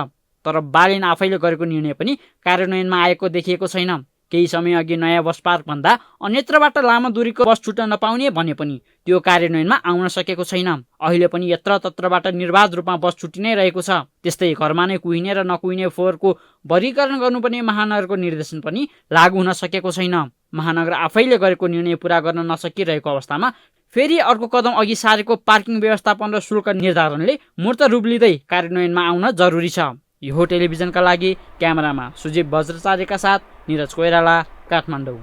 तर बालेन आफैले गरेको निर्णय पनि कार्यान्वयनमा आएको देखिएको छैन। केही समय अघि नयाँ बस पार्क भन्दा अन्यत्रबाट लामो दूरीको बस छुट्न नपाउने भने पनि त्यो कार्यान्वयनमा आउन सकेको छैन। अहिले पनि यत्रतत्रबाट निर्बाध रूपमा बस छुट्टी नै रहेको छ। त्यस्तै घरमा नै कुहिने र नकुहिने फोहोरको वर्गीकरण गर्नुपर्ने महानगरको निर्देशन पनि लागू हुन सकेको छैन। महानगर आफैले गरेको निर्णय पूरा गर्न नसकिरहेको अवस्थामा फेरि अर्को कदम अघि सारेको पार्किङ व्यवस्थापन र शुल्क निर्धारणले मूर्त रूप लिँदै कार्यान्वयनमा आउन जरुरी छ। यो टेलिभिजनका लागि क्यामेरामा सुजीव वज्राचार्यका साथ निरज कोइराला, काठमाडौँ।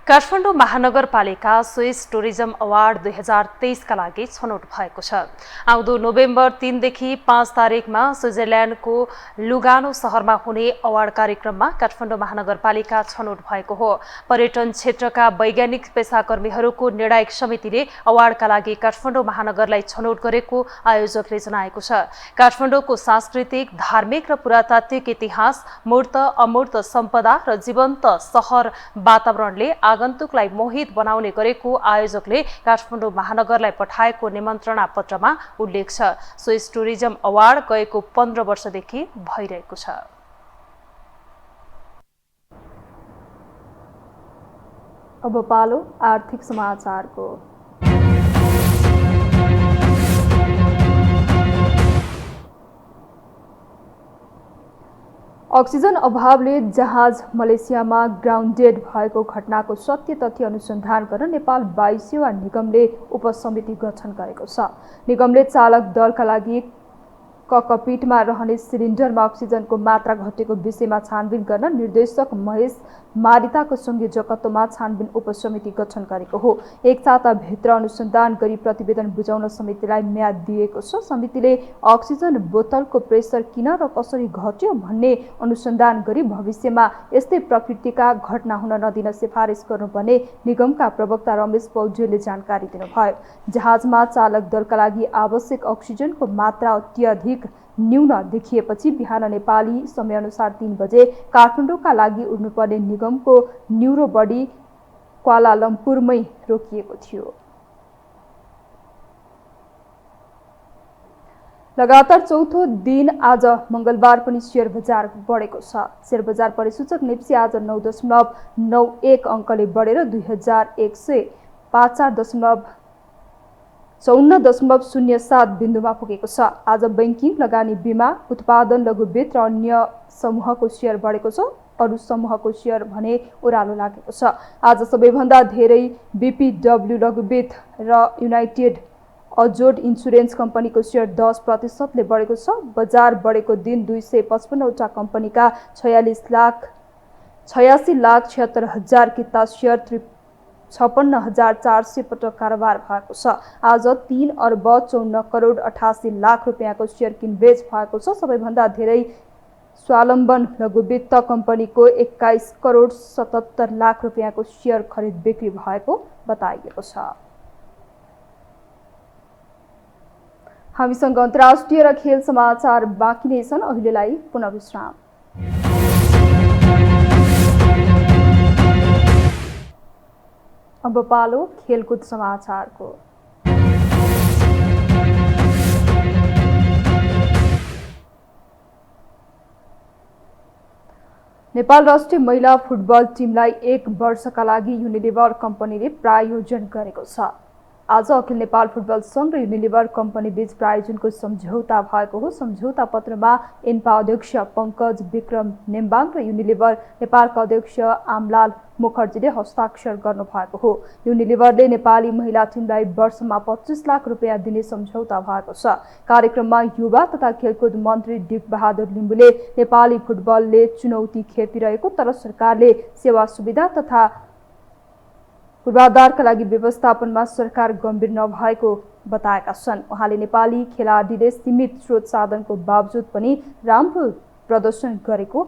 काठमाडौँ महानगरपालिका स्विस टुरिज्म अवार्ड 2023 का लागि छनौट भएको छ। आउँदो नोभेम्बर 3 देखि 5 तारिकमा स्विजरल्यान्डको लुगानो शहरमा हुने अवार्ड कार्यक्रममा काठमाडौँ महानगरपालिका छनौट भएको हो। पर्यटन क्षेत्रका वैज्ञानिक पेसाकर्मीहरूको निर्णायक समितिले अवार्डका लागि काठमाडौँ महानगरलाई छनौट गरेको आयोजकले जनाएको छ। काठमाडौँको सांस्कृतिक, धार्मिक र पुरातात्विक इतिहास, मूर्त अमूर्त सम्पदा र जीवन्त शहर वातावरणले आगन्तुकलाई मोहित बनाउने गरेको आयोजकले काठमाडौँ महानगरलाई पठाएको निमन्त्रणा पत्रमा उल्लेख छ। स्विस टुरिज्म अवार्ड गएको 15 वर्षदेखि भइरहेको छ। अब पालो आर्थिक समाचारको। अक्सिजन अभावले जहाज मलेसियामा ग्राउन्डेड भएको घटनाको सत्य तथ्य अनुसन्धान गर्न नेपाल वायु सेवा निगमले उपसमिति गठन गरेको छ। निगमले चालक दलका लागि ककपिटमा रहने सिलिन्डरमा अक्सिजनको मात्रा घटेको विषयमा छानबिन गर्न निर्देशक महेश मारिताको संयोजकत्वमा छानबिन उपसमिति गठन गरेको हो। 1 साताभित्र अनुसन्धान गरी प्रतिवेदन बुझाउन समितिलाई म्याद दिएको छ। समितिले अक्सिजन बोतलको प्रेसर किन र कसरी घट्यो भन्ने अनुसन्धान गरी भविष्यमा यस्तै प्रकृतिका घटना हुन नदिन सिफारिस गर्नुपर्ने निगमका प्रवक्ता रमेश पौडेलले जानकारी दिनुभयो। जहाजमा चालक दलका लागि आवश्यक अक्सिजनको मात्रा अत्यधिक न्यून देखिएपछि बिहान नेपाली समयअनुसार 3 बजे काठमाडौँका लागि उड्नुपर्ने निगमको न्युरो बडी क्वालालम्पुरमै रोकिएको थियो। लगातार चौथो दिन आज मंगलबार पनि शेयर बजार बढेको छ। शेयर बजार परिसूचक नेप्सी आज 9.91 अङ्कले बढेर 2154.07 बिन्दुमा पुगेको छ। आज बैंकिङ, लगानी, बीमा, उत्पादन, लघुवित्त र अन्य समूहको शेयर बढेको छ। अरू समूहको शेयर भने ओह्रालो लागेको छ। आज सबैभन्दा धेरै बीपीडब्ल्यू लघुवित्त र युनाइटेड अजोड इन्सुरेन्स कम्पनीको शेयर 10% बढेको छ। बजार बढेको दिन 255 वटा कम्पनीका 86,76,76,000 किता शेयर 56,400 पटक कारोबार भएको छ। आज 3,54,88,00,000 रुपियाँको शेयर किनबेच भएको छ। सबैभन्दा धेरै स्वावलम्बन लघुवित्त कम्पनीको 21,77,00,000 रुपियाँको शेयर खरिद बिक्री भएको बताइएको छ। हामीसँग अन्तर्राष्ट्रिय र खेल समाचार बाँकी नै छन्। अहिलेलाई पुनः विश्राम। अब पालो खेलकुद समाचारको। नेपाल राष्ट्रिय महिला फुटबल टिमलाई 1 वर्षका लागि युनिलिभर कम्पनीले प्रायोजन गरेको छ। आज अखिल नेपाल फुटबल सङ्घ र युनिलिभर कम्पनी बीच प्रायोजनको सम्झौता भएको हो। सम्झौता पत्रमा इन्पा अध्यक्ष पङ्कज विक्रम नेम्बाङ र युनिलिभर नेपालका अध्यक्ष आमलाल मुखर्जीले हस्ताक्षर गर्नुभएको हो। युनिलिभरले नेपाली महिला टिमलाई वर्षमा 25 लाख रुपियाँ दिने सम्झौता भएको छ। कार्यक्रममा युवा तथा खेलकुद मन्त्री डिक बहादुर लिम्बुले नेपाली फुटबलले चुनौती खेपिरहेको तर सरकारले सेवा सुविधा तथा पूर्वाधारका लागि व्यवस्थापनमा सरकार गम्भीर नभएको बताएका छन्। उहाँले नेपाली खेलाडीले सीमित स्रोत साधनको बावजुद पनि राम्रो प्रदर्शन गरेको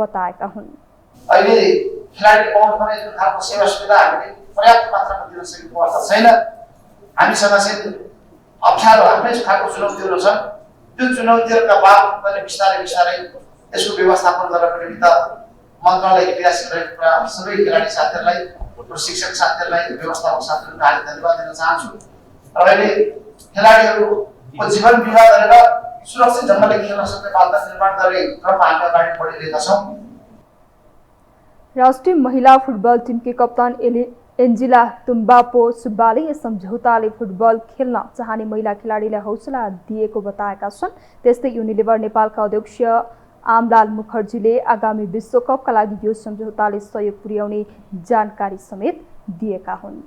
बताएका हुन्। अहिले खेलाडी पाउनु पर्ने जुन खालको सेवा सुविधा हामीले पर्याप्त मात्रामा दिन सकेको अवस्था छैन। हामीसँग चाहिँ अप्ठ्यारो आफ्नै खालको चुनौतीहरू छन्। त्यो चुनौतीहरूका बावजुद पनि बिस्तारै बिस्तारै यसको व्यवस्थापन गर्नको निमित्त मन्त्रालय क्रियाशील रहेको कुरा सबै खेलाडी साथीहरूलाई, प्रशिक्षक साथीहरूलाई, व्यवस्थापक साथीहरूलाई हार्दिक धन्यवाद दिन चाहन्छु। र अहिले खेलाडीहरूको जीवन बिमा गरेर सुरक्षित ढङ्गले खेल्न सक्ने वातावरण निर्माण गर्ने क्रममा हामी अगाडि बढिरहेका छौँ। राष्ट्रिय महिला फुटबल टिमकी कप्तान एन्जिला तुम्बापो सुब्बाले यस सम्झौताले फुटबल खेल्न चाहने महिला खेलाडीलाई हौसला दिएको बताएका छन्। त्यस्तै युनिलिभर नेपालका अध्यक्ष आमलाल मुखर्जीले आगामी विश्वकपका लागि यो सम्झौताले सहयोग पुर्याउने जानकारी समेत दिएका हुन्।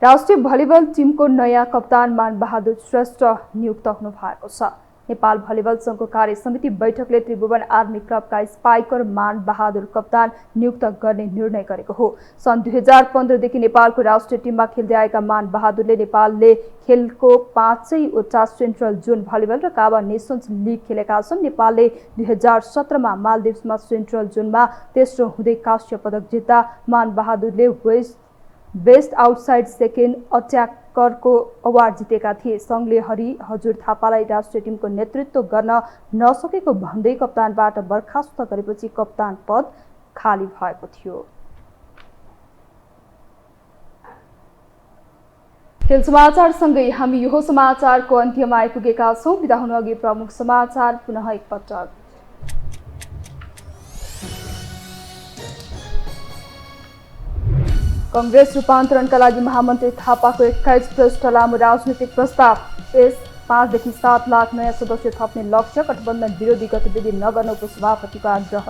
राष्ट्रिय भलिबल टिमको नयाँ कप्तान मानबहादुर श्रेष्ठ नियुक्त हुनु भएको छ। नेपाल भलिबल सङ्घको कार्य समिति बैठकले त्रिभुवन आर्मी क्लबका स्पाइकर मानबहादुर कप्तान नियुक्त गर्ने निर्णय गरेको हो। सन् 2015 देखि नेपालको राष्ट्रिय टिममा खेल्दै आएका मानबहादुरले नेपालले खेलको 5वटा सेन्ट्रल जोन भलिबल र काबा नेसन्स लिग खेलेका छन्। नेपालले 2017 मा मालदिप्समा सेन्ट्रल जोनमा तेस्रो हुँदै कांस्य पदक जित्दा मानबहादुरले बेस्ट आउटसाइड सेकेन्ड अट्याकरको अवार्ड जितेका थिए। सङ्घले हरि हजुर थापालाई राष्ट्रिय टिमको नेतृत्व गर्न नसकेको भन्दै कप्तानबाट बर्खास्त गरेपछि कप्तान पद खाली भएको थियो। खेल समाचारसँगै हामी यो समाचारको अन्त्यमा आइपुगेका छौँ। बिदा हुनु अघि प्रमुख समाचार पुनः एकपटक। कांग्रेस रूपान्तरणका लागि महामन्त्री थापाको 21 पृष्ठ लामो राजनीतिक प्रस्ताव पेश। 5 देखि 7 लाख नयाँ सदस्य थप्ने लक्ष्य। गठबन्धन विरोधी गतिविधि नगर्नु उपसभापतिको आग्रह।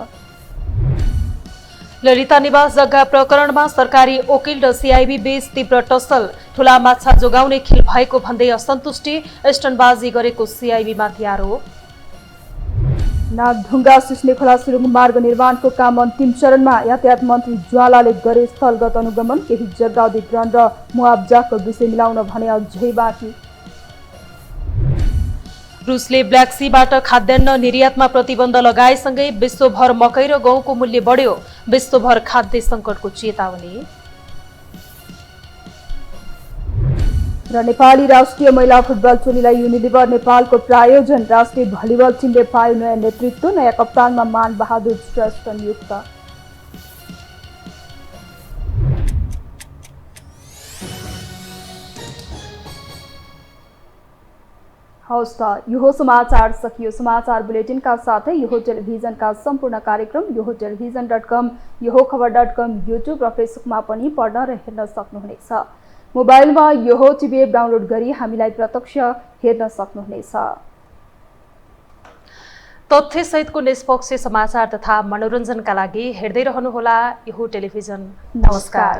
ललिता निवास जग्गा प्रकरणमा सरकारी वकिल र सीआईबी बीच तीव्र टसल। ठूला माछा जोगाउने खेल भएको भन्दै असन्तुष्टि। स्टनबाजी गरेको सीआईबीमाथि आरोप। नागढुङ्गा सिस्ने खोला सुरुङ मार्ग निर्माणको काम अन्तिम चरणमा। यातायात मन्त्री ज्वालाले गरे स्थलगत अनुगमन। केही जग्गा अधिग्रहण र मुआब्जाको विषय मिलाउन भने अझै बाँकी। रुसले ब्ल्याक सीबाट खाद्यान्न निर्यातमा प्रतिबन्ध लगाएसँगै विश्वभर मकै र गहुँको मूल्य बढ्यो। विश्वभर खाद्य सङ्कटको चेतावनी। र नेपाली राष्ट्रिय महिला फुटबल टोलीलाई युनिलिभर नेपालको प्रायोजन। राष्ट्रिय भलिबल टिमले पायो नयाँ नेतृत्व। नयाँ कप्तानमा मानबहादुर श्रेष्ठ नियुक्त। हवस् त यो समाचार सकियो। समाचार बुलेटिनका साथै यो टेलिभिजनका सम्पूर्ण कार्यक्रम यो टेलिभिजन.com, यो खबर.com, युट्युब र फेसबुकमा पनि पढ्न र हेर्न सक्नुहुनेछ। मोबाइलमा यो टिभी एप डाउनलोड गरी हामीलाई प्रत्यक्ष हेर्न सक्नुहुनेछ। तथ्यसहितको निष्पक्ष समाचार तथा मनोरञ्जनका लागि हेर्दै रहनुहोला यो टेलिभिजन। नमस्कार।